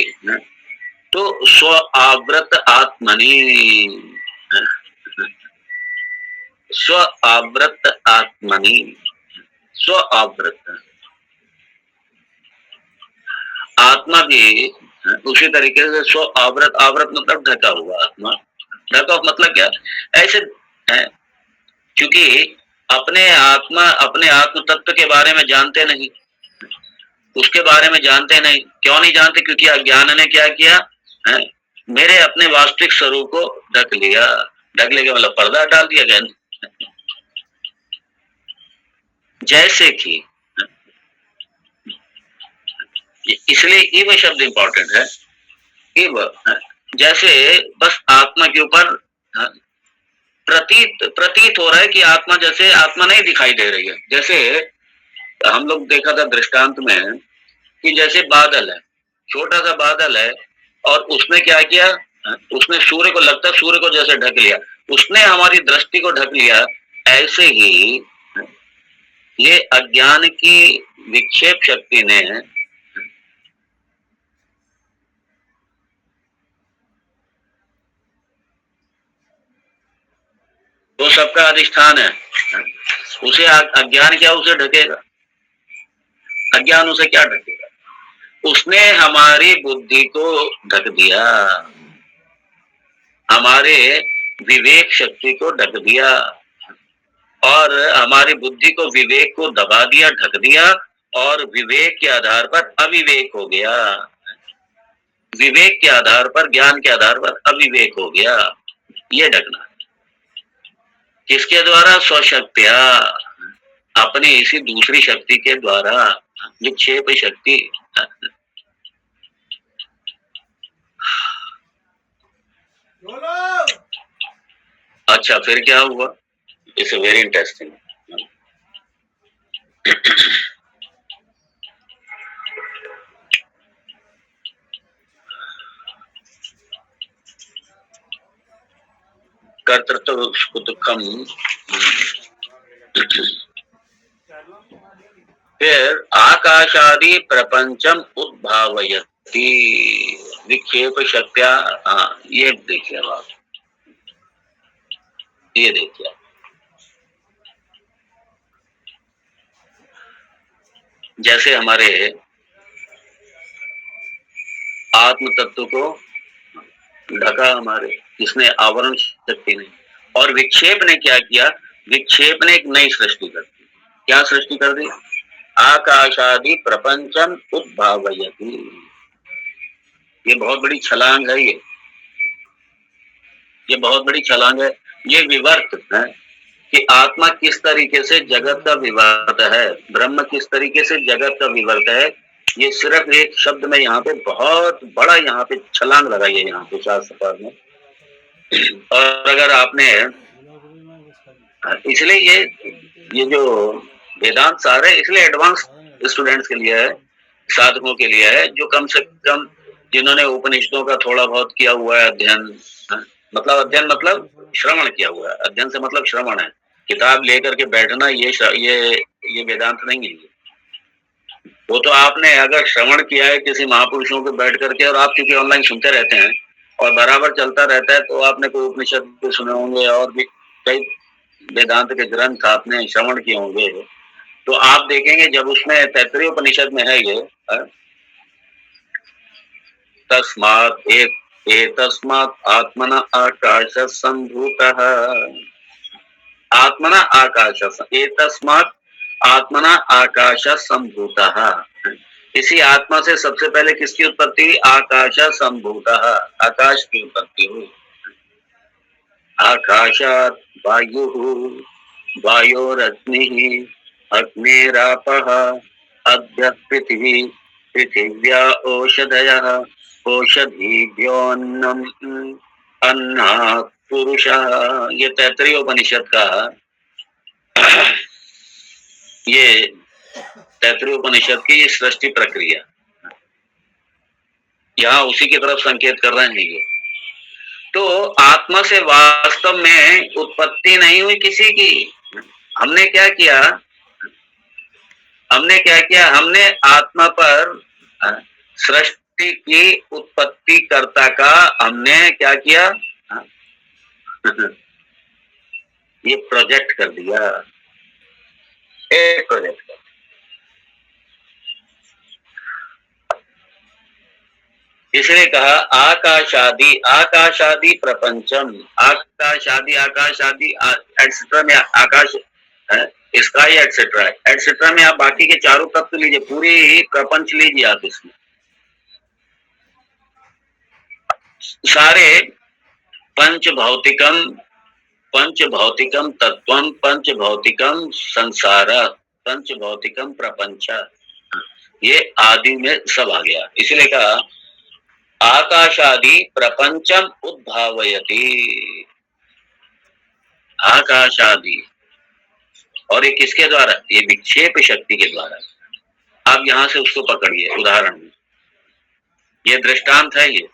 S1: तो स्व आवृत आत्मनि, स्व आवृत आत्मनि, स्व आवृत आत्मा भी उसी तरीके से स्व आवृत, आवृत मतलब ढका हुआ आत्मा, ढका मतलब क्या, ऐसे है क्योंकि अपने आत्म तत्व के बारे में जानते नहीं, उसके बारे में जानते नहीं। क्यों नहीं जानते, क्योंकि अज्ञान ने क्या किया है, मेरे अपने वास्तविक स्वरूप को ढक लिया, ढक लेके मतलब पर्दा डाल दिया गया। जैसे कि इसलिए इव शब्द इंपॉर्टेंट है, इव जैसे बस आत्मा के ऊपर प्रतीत हो रहा है कि आत्मा, जैसे आत्मा नहीं दिखाई दे रही है। जैसे हम लोग देखा था दृष्टांत में कि जैसे बादल है, छोटा सा बादल है, और उसने क्या किया, उसने सूर्य को, लगता सूर्य को जैसे ढक लिया, उसने हमारी दृष्टि को ढक लिया। ऐसे ही ये अज्ञान की विक्षेप शक्ति ने वो सबका अधिष्ठान है, उसे अज्ञान क्या उसे ढकेगा, अज्ञान उसे क्या ढकेगा, उसने हमारी बुद्धि को ढक दिया, हमारे विवेक शक्ति को ढक दिया, और हमारी बुद्धि को, विवेक को दबा दिया, ढक दिया, और विवेक के आधार पर अविवेक हो गया, विवेक के आधार पर, ज्ञान के आधार पर अविवेक हो गया। ये ढकना। किसके द्वारा? स्वशक्तिया, अपनी इसी दूसरी शक्ति के द्वारा, विक्षेप शक्ति। अच्छा, फिर क्या हुआ? It's very interesting. कर्तृत्व दुखम। फिर आकाशादि प्रपंचम उद्भावयति विक्षेप शक्त्या। हाँ, ये देखिए आप, ये देखिए। जैसे हमारे आत्म तत्व को ढका हमारे किसने? आवरण शक्ति ने। और विक्षेप ने क्या किया? विक्षेप ने एक नई सृष्टि कर दी। क्या सृष्टि कर दी? आकाशादि प्रपंचम उद्भावयति। ये बहुत बड़ी छलांग है। ये बहुत बड़ी छलांग है। ये विवर्त है कि आत्मा किस तरीके से जगत का विवर्त है, ब्रह्म किस तरीके से जगत का विवर्त है। ये सिर्फ एक शब्द में यहाँ पे बहुत बड़ा यहाँ पे छलांग लगाई है यहाँ पे शास्त्रकार ने। और अगर आपने, इसलिए ये जो वेदांत सार है, इसलिए एडवांस स्टूडेंट्स के लिए है, साधकों के लिए है, जो कम से कम जिन्होंने उपनिषदों का थोड़ा बहुत किया हुआ है अध्ययन। मतलब अध्ययन मतलब श्रवण किया हुआ है। अध्ययन से मतलब श्रवण है। किताब लेकर के बैठना ये वेदांत नहीं है। वो तो आपने अगर श्रवण किया है किसी महापुरुषों को बैठ करके, और आप क्योंकि ऑनलाइन सुनते रहते हैं और बराबर चलता रहता है, तो आपने कोई उपनिषद सुने होंगे और भी कई वेदांत के ग्रंथ आपने श्रवण किए होंगे। तो आप देखेंगे जब उसमें तैत्तरीय उपनिषद में है ये, तस्मात् एतस्मात् आत्मना आकाश संभूतः। आत्मना आकाश, एतस्मात् आत्मना आकाश संभूतः। इसी आत्मा से सबसे पहले किसकी उत्पत्ति हुई? आकाश संभूतः, आकाश की उत्पत्ति हुई। आकाशात् वायुः, वायोरग्निः, अग्निरापः, अद्य पृथिवी, पृथिव्या ओषधयः, ओषधीभ्योऽन्नम्, अन्नात् पुरुषः। ये तैत्तरीय उपनिषद का, ये तैत्तरीय उपनिषद की ये सृष्टि प्रक्रिया यहाँ उसी की तरफ संकेत कर रहे हैं ये। तो आत्मा से वास्तव में उत्पत्ति नहीं हुई किसी की। हमने क्या किया? हमने आत्मा पर सृष्टि की उत्पत्ति कर्ता का हमने क्या किया? ये प्रोजेक्ट कर दिया, एक प्रोजेक्ट कर। इसलिए कहा आकाशादि प्रपंचम, आकाशादि एटसेट्रा में आकाश, स्काई एटसेट्रा में आप बाकी के चारों तत्व लीजिए, पूरी ही प्रपंच लीजिए आप इसमें। सारे पंच भौतिकम तत्वम, पंच भौतिकम संसार, पंच भौतिकम प्रपंच, ये आदि में सब आ गया। इसलिए कहा आकाशादि प्रपंचम उद्भावयति। आकाशादि, और ये किसके द्वारा? ये विक्षेप शक्ति के द्वारा। आप यहां से उसको पकड़िए उदाहरण में। ये दृष्टांत है, ये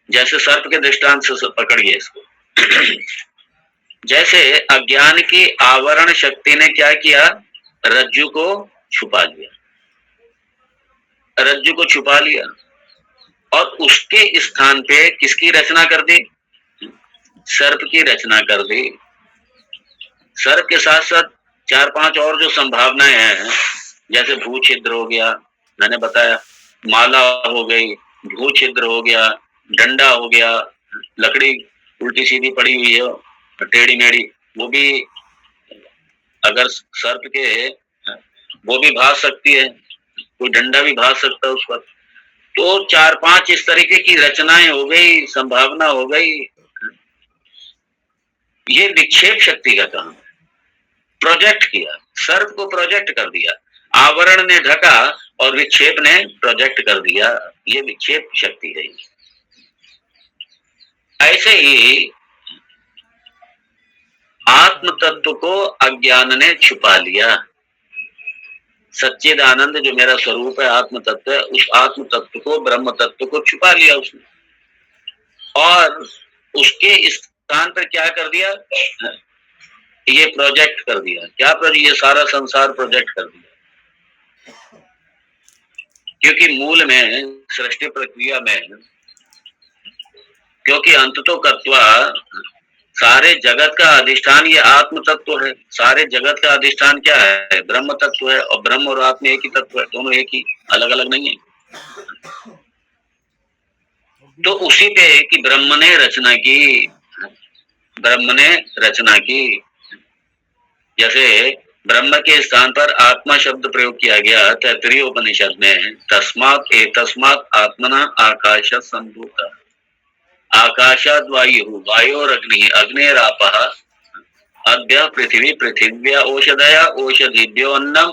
S1: जैसे सर्प के दृष्टांत से पकड़िए इसको। जैसे अज्ञान की आवरण शक्ति ने क्या किया? रज्जु को छुपा लिया, रज्जु को छुपा लिया, और उसके स्थान पे किसकी रचना कर दी? सर्प की रचना कर दी। सर्प के साथ साथ चार पांच और जो संभावनाएं हैं, जैसे भू छिद्र हो गया, मैंने बताया, माला हो गई, भू छिद्र हो गया, डंडा हो गया, लकड़ी उल्टी सीधी पड़ी हुई है टेढ़ी मेढ़ी, वो भी अगर सर्प के, वो भी भाग सकती है, कोई डंडा भी भाग सकता है उस पर। तो चार पांच इस तरीके की रचनाएं हो गई, संभावना हो गई। ये विक्षेप शक्ति का काम है। प्रोजेक्ट किया, सर्प को प्रोजेक्ट कर दिया, आवरण ने ढका और विक्षेप ने प्रोजेक्ट कर दिया, ये विक्षेप शक्ति है। ऐसे ही आत्म तत्व को अज्ञान ने छुपा लिया। सच्चिदानंद जो मेरा स्वरूप है, आत्म तत्व है, उस आत्म तत्व को, ब्रह्म तत्व को छुपा लिया उसने, और उसके स्थान पर क्या कर दिया, ये प्रोजेक्ट कर दिया। क्या प्रोजेक्ट? ये सारा संसार प्रोजेक्ट कर दिया। क्योंकि मूल में, सृष्टि प्रक्रिया में, क्योंकि अंत तो कर्त्वा, सारे जगत का अधिष्ठान ये आत्म तत्व है। सारे जगत का अधिष्ठान क्या है? ब्रह्म तत्व है। और ब्रह्म और आत्मा एक ही तत्व है, दोनों एक ही, अलग अलग नहीं है। तो उसी पे कि ब्रह्म ने रचना की, ब्रह्म ने रचना की। जैसे ब्रह्म के स्थान पर आत्मा शब्द प्रयोग किया गया तैत्तिरीय उपनिषद में, तस्मात् एतस्मात् आत्मना आकाश संभूता, आकाशाद वायु, वायोरग्नि, अग्निरापः, अद्य पृथ्वी, पृथिव्या ओषधया, ओषधिभ्यो अन्नम,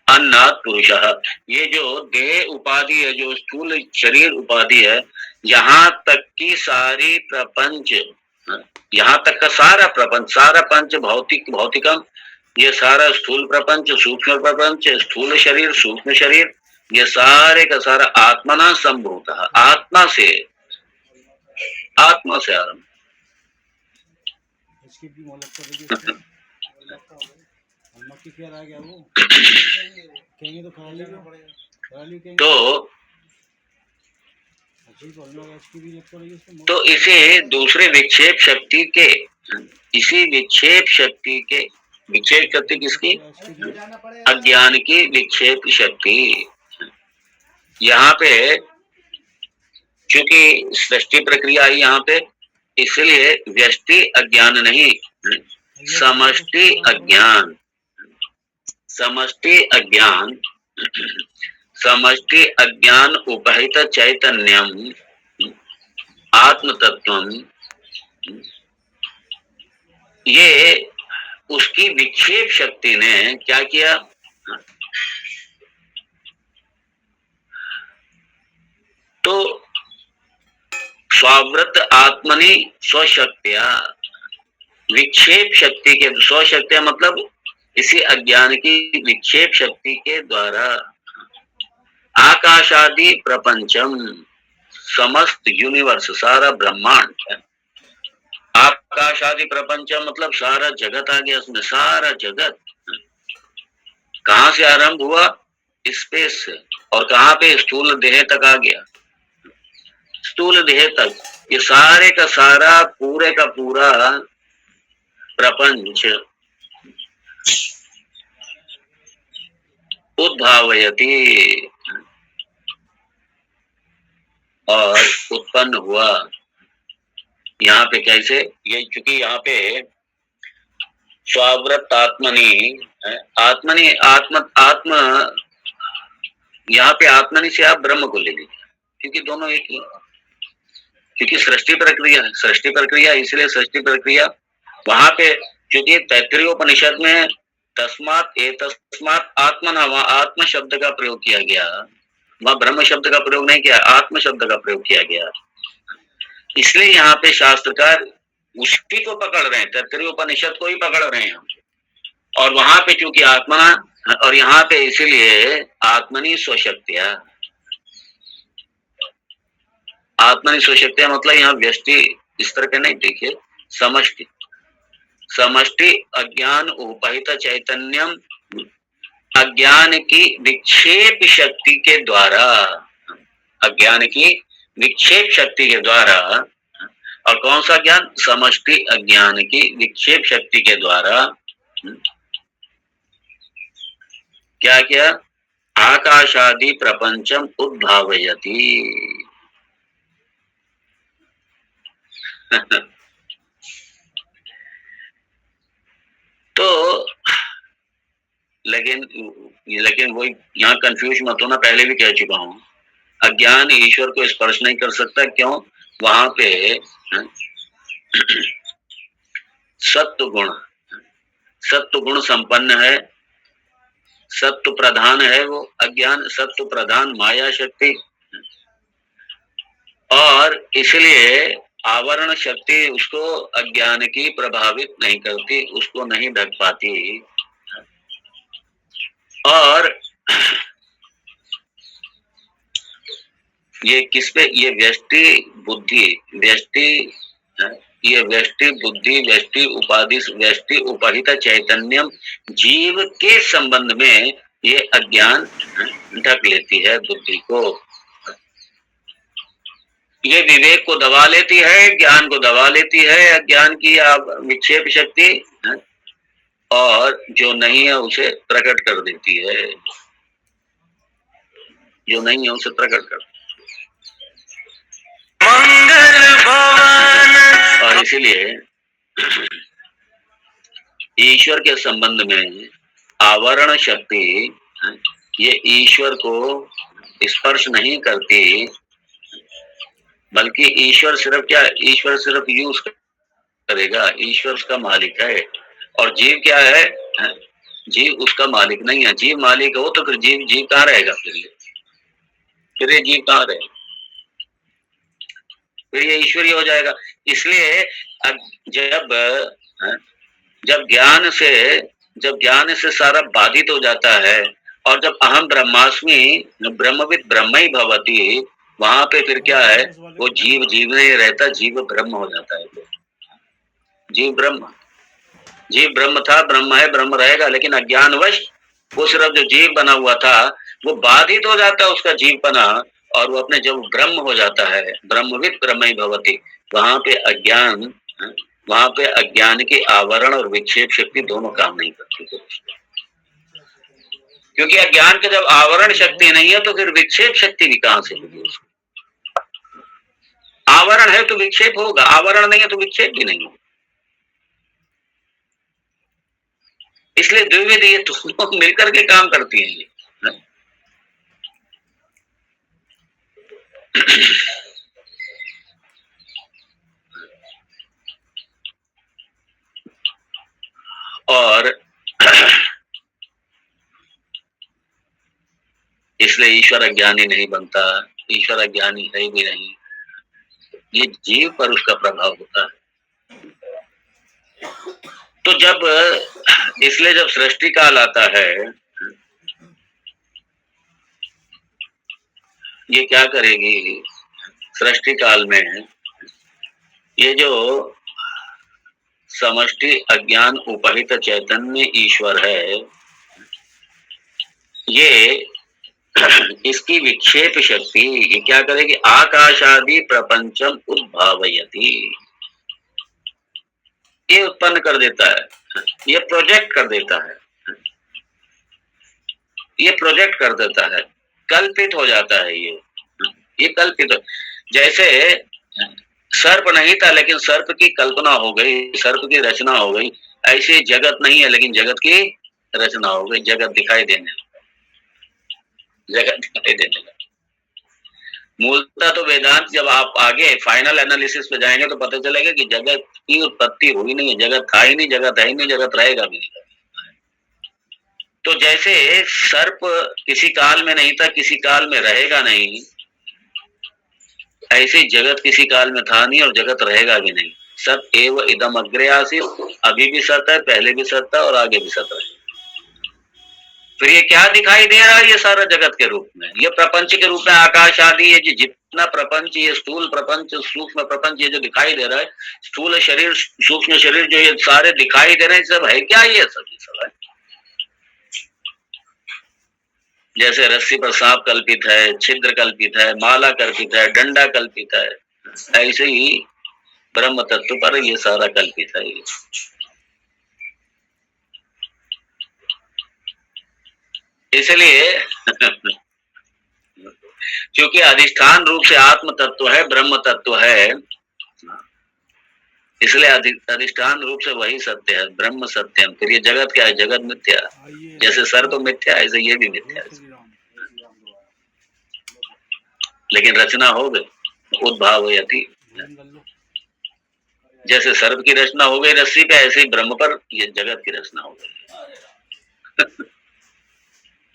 S1: अन्नात् पुरुषः। ये जो देह उपाधि है, जो स्थूल शरीर उपाधि है, यहाँ तक की सारी प्रपंच, यहाँ तक का सारा प्रपंच, सारा पंच भौतिक, भौतिकम, ये सारा स्थूल प्रपंच, सूक्ष्म प्रपंच, स्थूल शरीर, सूक्ष्म शरीर, ये सारे का सारा आत्मना संभूत, आत्मा से, आत्मा से आरंभ। तो इसे दूसरे विक्षेप शक्ति के, इसी विक्षेप शक्ति के, विक्षेप शक्ति किसकी? अज्ञान की विक्षेप शक्ति। यहाँ पे क्योंकि सृष्टि प्रक्रिया आई यहाँ पे, इसलिए व्यष्टि अज्ञान नहीं, समष्टि अज्ञान, समष्टि अज्ञान, समष्टि अज्ञान उपहित चैतन्यम आत्म तत्वम, ये उसकी विक्षेप शक्ति ने क्या किया? तो स्वावृत आत्मनि स्वशक्तिया, विक्षेप शक्ति के, स्वशक्तिया मतलब इसी अज्ञान की विक्षेप शक्ति के द्वारा आकाशादि प्रपंचम, समस्त यूनिवर्स, सारा ब्रह्मांड है। आकाशादि प्रपंचम मतलब सारा जगत आ गया उसमें, सारा जगत कहाँ से आरंभ हुआ? स्पेस से, और कहाँ पे? स्थूल देह तक आ गया, स्थूल देह तक, ये सारे का सारा, पूरे का पूरा प्रपंच उद्भावयति, और उत्पन्न हुआ। यहाँ पे कैसे? ये चूंकि यहाँ पे स्वावृत आत्मनि, आत्मनि, आत्म, आत्म, यहाँ पे आत्मनि से आप ब्रह्म को ले लीजिए, क्योंकि दोनों एक ही, क्योंकि सृष्टि प्रक्रिया है, सृष्टि प्रक्रिया, इसलिए सृष्टि प्रक्रिया वहां पे, क्योंकि तैत्तिरीय उपनिषद में तस्मात् एतस्मात् आत्मना, वहां आत्म शब्द का प्रयोग किया गया, वहां ब्रह्म शब्द का प्रयोग नहीं किया, आत्म शब्द का प्रयोग किया गया। इसलिए यहाँ पे शास्त्रकार उसी को पकड़ रहे हैं, तैत्तिरीय उपनिषद को ही पकड़ रहे हैं। और वहां पे चूंकि आत्मना, और यहाँ पे इसीलिए आत्मनि स्वशक्तिया, आत्मनि स्वशक्तिया मतलब यहाँ व्यष्टि इस तरह के नहीं, देखिए समष्टि, समष्टि अज्ञान उपहित चैतन्यम, अज्ञान की विक्षेप शक्ति के द्वारा, अज्ञान की विक्षेप शक्ति के द्वारा, और कौन सा ज्ञान? समष्टि अज्ञान की विक्षेप शक्ति के द्वारा क्या किया? आकाशादि प्रपंचम उद्भावयति। तो लेकिन वही यहाँ कंफ्यूज मत होना, पहले भी कह चुका हूं, अज्ञान ईश्वर को स्पर्श नहीं कर सकता। क्यों? वहां पे सत्व गुण, सत्व गुण संपन्न है, सत्व प्रधान है वो अज्ञान, सत्व प्रधान माया शक्ति, और इसलिए आवरण शक्ति उसको अज्ञान की प्रभावित नहीं करती, उसको नहीं ढक पाती। और ये किस पे, ये व्यष्टि बुद्धि, व्यष्टि, ये व्यष्टि बुद्धि, व्यष्टि उपाधि, व्यष्टि उपहित चैतन्यम जीव के संबंध में ये अज्ञान ढक लेती है बुद्धि को। ये विवेक को दबा लेती है, ज्ञान को दबा लेती है, अज्ञान की विक्षेप शक्ति, और जो नहीं है उसे प्रकट कर देती है, जो नहीं है उसे प्रकट कर। और इसीलिए ईश्वर के संबंध में आवरण शक्ति ये ईश्वर को स्पर्श नहीं करती, बल्कि ईश्वर सिर्फ क्या, ईश्वर सिर्फ यूज करेगा, ईश्वर उसका मालिक है। और जीव क्या है, जीव उसका मालिक नहीं है। जीव मालिक हो तो फिर जीव जीव कहाँ रहेगा, फिर ये जीव कहाँ रहेगा, फिर ये ईश्वरीय हो जाएगा। इसलिए जब जब ज्ञान से सारा बाधित हो जाता है, और जब अहम ब्रह्मास्मि ब्रह्मविद ब्रह्म ही भवति, वहां पे फिर क्या है, वो जीव जीव नहीं रहता, जीव ब्रह्म हो जाता है। जीव ब्रह्म था, ब्रह्म है, ब्रह्म रहेगा, लेकिन अज्ञानवश वो सिर्फ जो जीव बना हुआ था वो बाधित हो जाता है उसका जीवपना, और वो अपने जब ब्रह्म हो जाता है, ब्रह्मविद ब्रह्म ही भवति, वहां पे अज्ञान की आवरण और विक्षेप शक्ति दोनों काम नहीं करती। क्योंकि अज्ञान के जब आवरण शक्ति नहीं है तो फिर विक्षेप शक्ति भी कहां से होगी उसको। आवरण है तो विक्षेप होगा, आवरण नहीं है तो विक्षेप भी नहीं होगा। इसलिए द्विविध ये दोनों मिलकर के काम करती हैं ये। और इसलिए ईश्वर अज्ञानी नहीं बनता, ईश्वर अज्ञानी है भी नहीं, ये जीव पर उसका प्रभाव होता है। तो इसलिए जब सृष्टि काल आता है, ये क्या करेगी सृष्टि काल में, ये जो समष्टि अज्ञान उपहित चैतन्य ईश्वर है, ये इसकी विक्षेप शक्ति ये क्या करेगी, आकाशादि प्रपंचम उद्भावयति, ये उत्पन्न कर देता है, ये प्रोजेक्ट कर देता है, ये प्रोजेक्ट कर देता है, कल्पित हो जाता है ये कल्पित। जैसे सर्प नहीं था लेकिन सर्प की कल्पना हो गई, सर्प की रचना हो गई, ऐसे जगत नहीं है लेकिन जगत की रचना हो गई, जगत दिखाई देने लगा। मूलतः तो वेदांत जब आप आगे फाइनल एनालिसिस पे जाएंगे तो पता चलेगा कि जगत की उत्पत्ति हुई नहीं है, जगत था ही नहीं, जगत है ही नहीं, जगत रहेगा भी नहीं। तो जैसे सर्प किसी काल में नहीं था, किसी काल में रहेगा नहीं, ऐसे जगत किसी काल में था नहीं और जगत रहेगा भी नहीं। सत एव इदम अग्रे आसीत्, अभी भी सत है, पहले भी सत है और आगे भी सत है। फिर ये क्या दिखाई दे रहा है, ये सारा जगत के रूप में, ये प्रपंच के रूप में, आकाश आदि, ये जितना प्रपंच, ये स्थूल प्रपंच, सूक्ष्म प्रपंच, ये जो दिखाई दे रहा है, स्थूल शरीर, सूक्ष्म शरीर, जो ये सारे दिखाई दे रहे हैं, सब है क्या, ये सब है। जैसे रस्सी पर सांप कल्पित है, छिद्र कल्पित है, माला कल्पित है, डंडा कल्पित है, ऐसे ही ब्रह्म तत्व पर ये सारा कल्पित है। इसलिए क्योंकि अधिष्ठान रूप से आत्म तत्व है, ब्रह्म तत्व है, इसलिए अधिष्ठान रूप से वही सत्य है, ब्रह्म सत्यम। फिर ये जगत क्या है, जगत मिथ्या। जैसे सर्प मिथ्या ऐसे ये भी मिथ्या है, लेकिन रचना हो गई, उद्भावयति। जैसे सर्प की रचना हो गई रस्सी पे, ऐसे ही ब्रह्म पर ये जगत की रचना हो गई।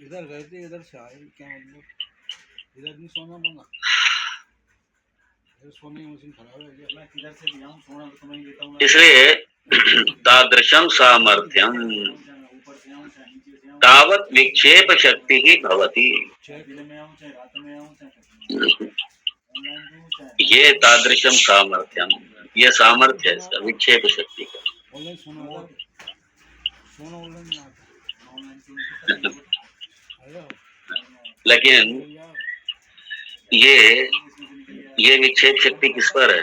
S2: इधर गए थे, इधर से आए, क्या मतलब इधर नहीं सोना बना, इधर सोने की मशीन खराब है क्या? मैं किधर से भी आऊं सोना तो मैं लेता हूं।
S1: इसलिए तादृशम सामर्थ्यम
S2: ऊपर से आऊं चाहे नीचे से आऊं,
S1: तावत विक्षेप शक्ति ही भवती।
S2: चाहे दिन में आऊं चाहे रात में आऊं चाहे
S1: ये तादृशम सामर्थ्यम, ये सामर्थ्य है इसका, विक्षेप शक्ति का।
S2: ऑनलाइन सोना सोना ऑनलाइन नहीं आता, ऑनलाइन आया
S1: लेकिन ये विक्षेप शक्ति किस पर है,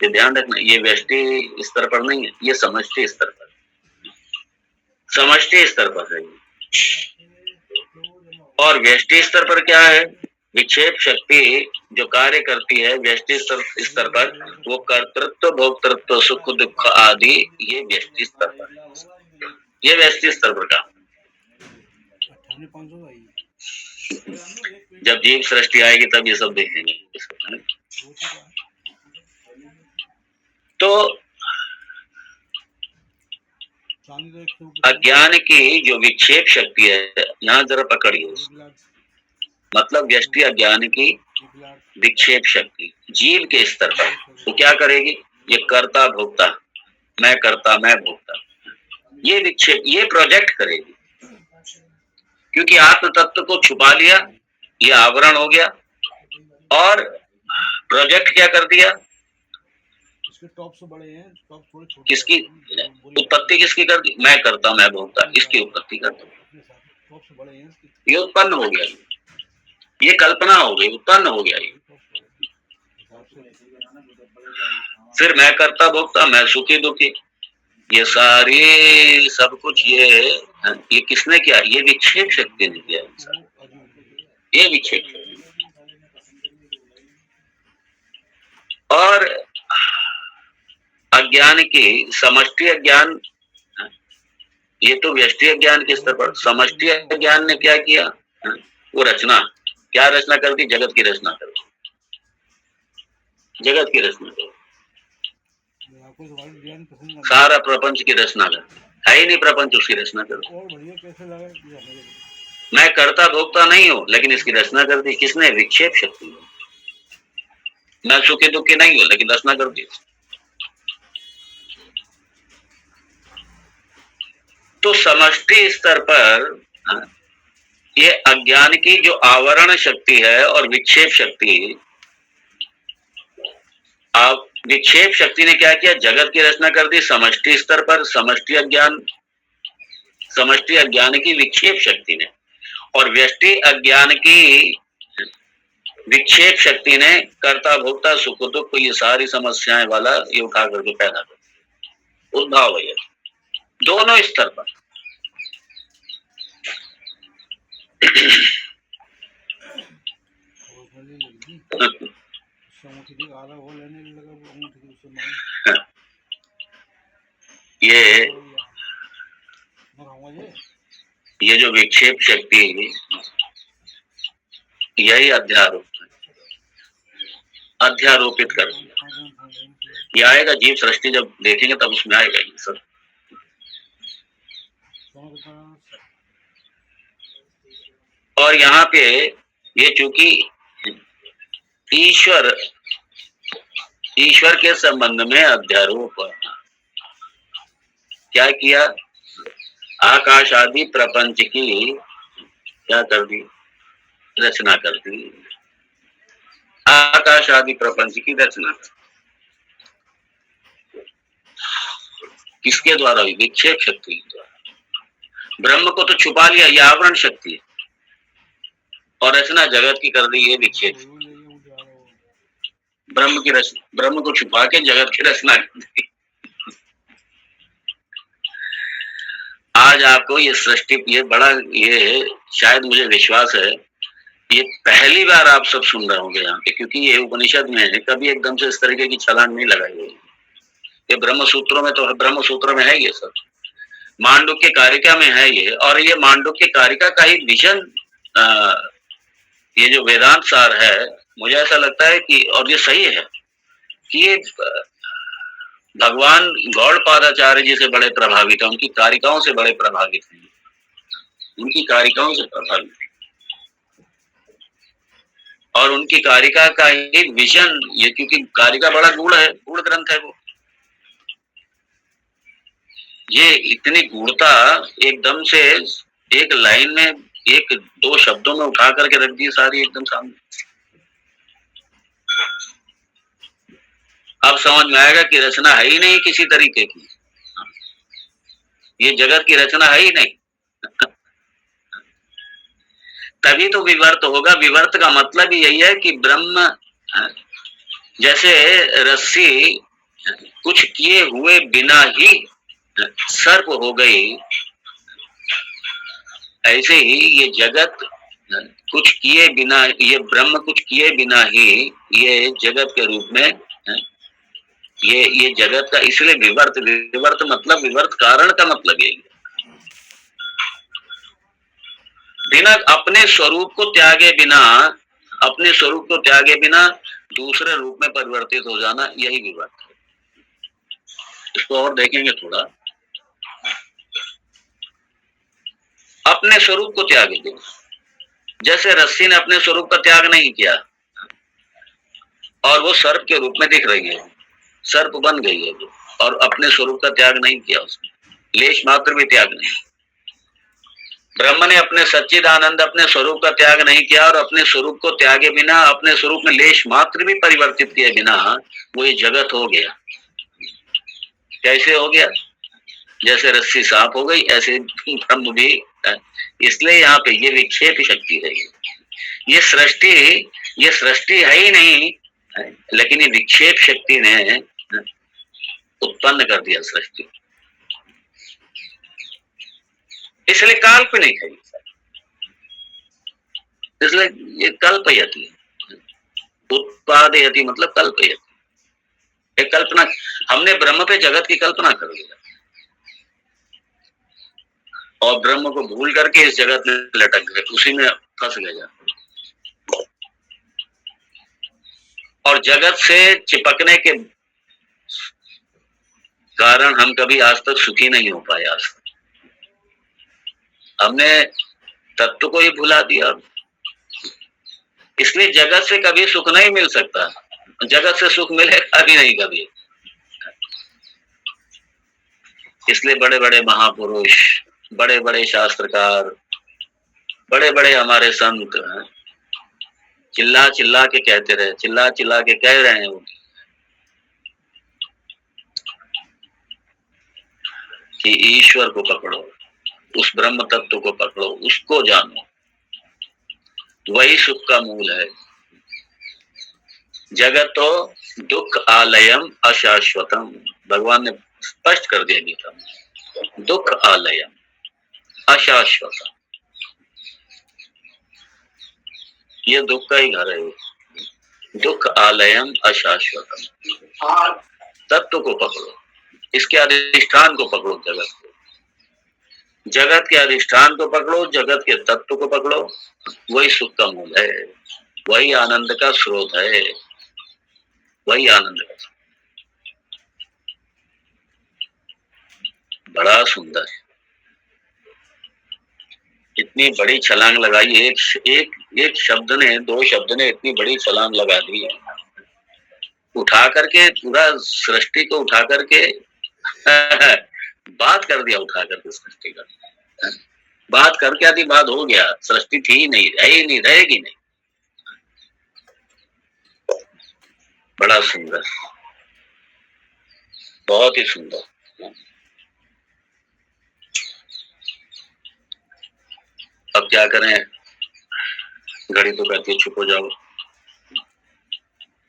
S1: ये ध्यान रखना, ये व्यष्टि स्तर पर नहीं है, ये समष्टि स्तर पर, समष्टि स्तर पर है। और व्यष्टि स्तर पर क्या है, विक्षेप शक्ति जो कार्य करती है व्यष्टि स्तर पर, वो कर्तृत्व, भोक्तृत्व, सुख दुख आदि, ये व्यष्टि स्तर पर, ये व्यष्टि स्तर पर काम। जब जीव सृष्टि आएगी तब ये सब देखेंगे इसको। तो अज्ञान की जो विक्षेप शक्ति है, यहाँ जरा पकड़िए, मतलब व्यष्टि अज्ञान की विक्षेप शक्ति जीव के स्तर पर वो क्या करेगी, ये कर्ता भोक्ता, मैं कर्ता मैं भोक्ता, ये विक्षेप, ये प्रोजेक्ट करेगी, क्योंकि आत्म तत्व को छुपा लिया, ये आवरण हो गया, और प्रोजेक्ट क्या कर दिया,
S2: टॉप से बड़े हैं, टॉप थोड़े छोटे,
S1: किसकी उत्पत्ति किसकी कर दी, मैं करता मैं भोगता, इसकी उत्पत्ति कर दी, ये उत्पन्न हो गया, ये कल्पना हो गई, उत्पन्न हो गया ये। फिर मैं करता भोगता, मैं सुखी दुखी, ये सारी सब कुछ ये किसने किया, ये विक्षेप शक्ति ने किया, ये विक्षेप शक्ति। और अज्ञान की समष्टि अज्ञान, ये तो व्यष्टि अज्ञान के स्तर पर, समष्टि अज्ञान ने क्या किया, वो रचना, क्या रचना कर दी, जगत की रचना कर दी, जगत की रचना कर दी, सारा प्रपंच की रचना कर दी, है ही नहीं प्रपंच, उसकी रचना कर दी। मैं करता भोगता नहीं हूं, लेकिन इसकी रचना कर दी, किसने, विक्षेप शक्ति। मैं सुखी दुखी नहीं हूं, लेकिन रचना कर दी। तो समष्टि स्तर पर ये अज्ञान की जो आवरण शक्ति है और विक्षेप शक्ति, विक्षेप शक्ति ने क्या किया, जगत की रचना कर दी समष्टि स्तर पर, समष्टि अज्ञान की विक्षेप शक्ति ने, और व्यष्टि अज्ञान की विक्षेप शक्ति ने कर्ता भोक्ता सुख दुख, ये सारी समस्याएं वाला ये उठा करके पैदा कर उद्भाव है, दोनों स्तर पर। ये जो विक्षेप शक्ति, यही अध्यारोपित कर दिया, ये आएगा जीव सृष्टि जब देखेंगे तब उसमें आएगा ये सब। और यहाँ पे ये चूंकि ईश्वर के संबंध में अध्यारोप क्या किया, आकाश आदि प्रपंच की क्या कर दी, रचना कर दी, आकाश आदि प्रपंच की रचना किसके द्वारा हुई, विक्षेप शक्ति के द्वारा। ब्रह्म को तो छुपा लिया, ये आवरण शक्ति है, और रचना जगत की कर दी, ये विक्षेप। ब्रह्म की रचना, ब्रह्म को छुपा के जगत की रचना कर दी। आज आपको ये सृष्टि, ये बड़ा, ये शायद मुझे विश्वास है ये पहली बार आप सब सुन रहे होंगे यहाँ पे, क्योंकि ये उपनिषद में है, कभी एकदम से इस तरीके की छलांग नहीं लगाई गई। ये ब्रह्म सूत्रों में, तो ब्रह्म सूत्र में है ये सब, मांडुक्य कारिका में है ये, और ये मांडुक्य कारिका का ही विजन, ये जो वेदांत सार है, मुझे ऐसा लगता है कि, और ये सही है कि ये भगवान गौड़पादाचार्य जी से बड़े प्रभावित हैं, उनकी कारिकाओं से बड़े प्रभावित हैं, उनकी कारिकाओं से प्रभावित हैं। और उनकी कारिका का ही विजन, ये क्योंकि कारिका बड़ा गूढ़ है, गूढ़ ग्रंथ है वो, ये इतनी गूढ़ता एकदम से एक लाइन में, एक दो शब्दों में उठा करके रख दी सारी एकदम सामने। अब समझ में आएगा कि रचना है ही नहीं किसी तरीके की, ये जगत की रचना है ही नहीं। तभी तो विवर्त होगा। विवर्त का मतलब ही यही है कि ब्रह्म, जैसे रस्सी कुछ किए हुए बिना ही सर्प हो गई, ऐसे ही ये जगत कुछ किए बिना, ये ब्रह्म कुछ किए बिना ही ये जगत के रूप में, ये जगत का, इसलिए विवर्त, विवर्त मतलब, विवर्त कारण का मतलब यही है, बिना अपने स्वरूप को त्यागे बिना, अपने स्वरूप को त्यागे बिना दूसरे रूप में परिवर्तित हो जाना, यही विवर्त है। इसको और देखेंगे थोड़ा। अपने स्वरूप को त्यागे बिना, जैसे रस्सी ने अपने स्वरूप का त्याग नहीं किया और वो सर्प के रूप में दिख रही है, सर्प बन गई है वो, और अपने स्वरूप का त्याग नहीं किया उसने, लेश मात्र भी त्याग नहीं। ब्रह्म ने अपने सच्चिदानंद, अपने स्वरूप का त्याग नहीं किया, और अपने स्वरूप को त्यागे बिना, अपने स्वरूप में लेश मात्र भी परिवर्तित किए बिना वो ये जगत हो गया। कैसे हो गया? जैसे रस्सी सांप हो गई, ऐसे ब्रह्म भी। इसलिए यहाँ पे ये विक्षेप शक्ति है, ये सृष्टि है ही नहीं, लेकिन ये विक्षेप शक्ति ने उत्पन्न कर दिया सृष्टि, इसलिए काल्पनिक है, इसलिए ये कल्पयति, उत्पादयति मतलब कल्पयति, एक कल्पना। हमने ब्रह्म पे जगत की कल्पना कर लिया और ब्रह्म को भूल करके इस जगत में लटक गए, उसी में फंस गए। और जगत से चिपकने के कारण हम कभी आज तक सुखी नहीं हो पाए। आज तक हमने तत्व को ही भुला दिया, इसलिए जगत से कभी सुख नहीं मिल सकता, जगत से सुख मिलेगा भी नहीं कभी। इसलिए बड़े बड़े महापुरुष, बड़े बड़े शास्त्रकार, बड़े बड़े हमारे संत चिल्ला चिल्ला के कहते रहे, चिल्ला चिल्ला के कह रहे हैं वो कि ईश्वर को पकड़ो, उस ब्रह्म तत्व को पकड़ो, उसको जानो, वही सुख का मूल है। जगत तो दुख आलयम अशाश्वतम, भगवान ने स्पष्ट कर दिया गीता में, दुख आलयम अशाश्वतम, ये दुख का ही घर है। दुख आलयम अशाश्वतम, तत्व को पकड़ो, इसके अधिष्ठान को पकड़ो, जगत को, जगत के अधिष्ठान को पकड़ो, जगत के तत्व को पकड़ो, वही सुख का मूल है, वही आनंद का स्रोत है, वही आनंद का। बड़ा सुंदर, इतनी बड़ी छलांग लगाई, एक शब्द ने, दो शब्द ने इतनी बड़ी छलांग लगा दी, उठा करके पूरा सृष्टि को उठा करके बात कर दिया, उठा करके सृष्टि का बात करके आदि बात हो गया, सृष्टि थी ही नहीं, रही नहीं, रहेगी नहीं। बड़ा सुंदर, बहुत ही सुंदर। अब क्या करें, घड़ी तो कहती है चुप हो जाओ,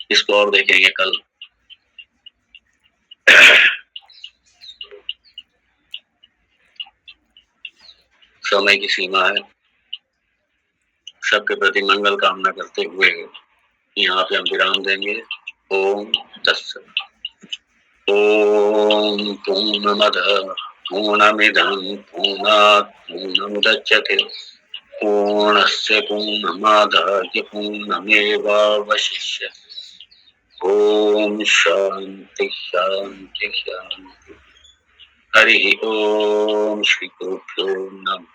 S1: इसको और देखेंगे कल। समय की सीमा है, सबके प्रति मंगल कामना करते हुए यहाँ पे हम विराम देंगे। ओम तत्सत। ओम पूर्णमदः पूर्णमिदं पूर्णात् पूर्णमुदच्यते पूर्णस्य पूर्णमादाय पूर्णमेवावशिष्यते। ओम शांति शांति शांति। हरि ओम श्री गुरुभ्यो नमः।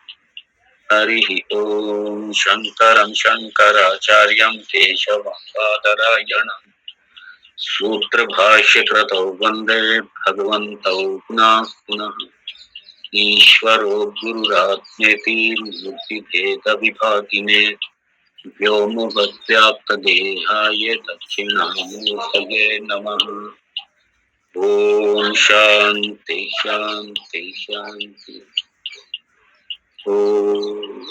S1: हरि ओम शंकरं शंकराचार्यं केशवं बादरायणं सूत्र भाष्य कृतौ वंदे भगवन्तौ पुनः पुनः। ईश्वरो गुरुरात्मेति मूर्तिभेद विभागिने व्योमवद्व्याप्तदेहाय दक्षिणामूर्तये नमः। ओम शांति शांति शांति। ओम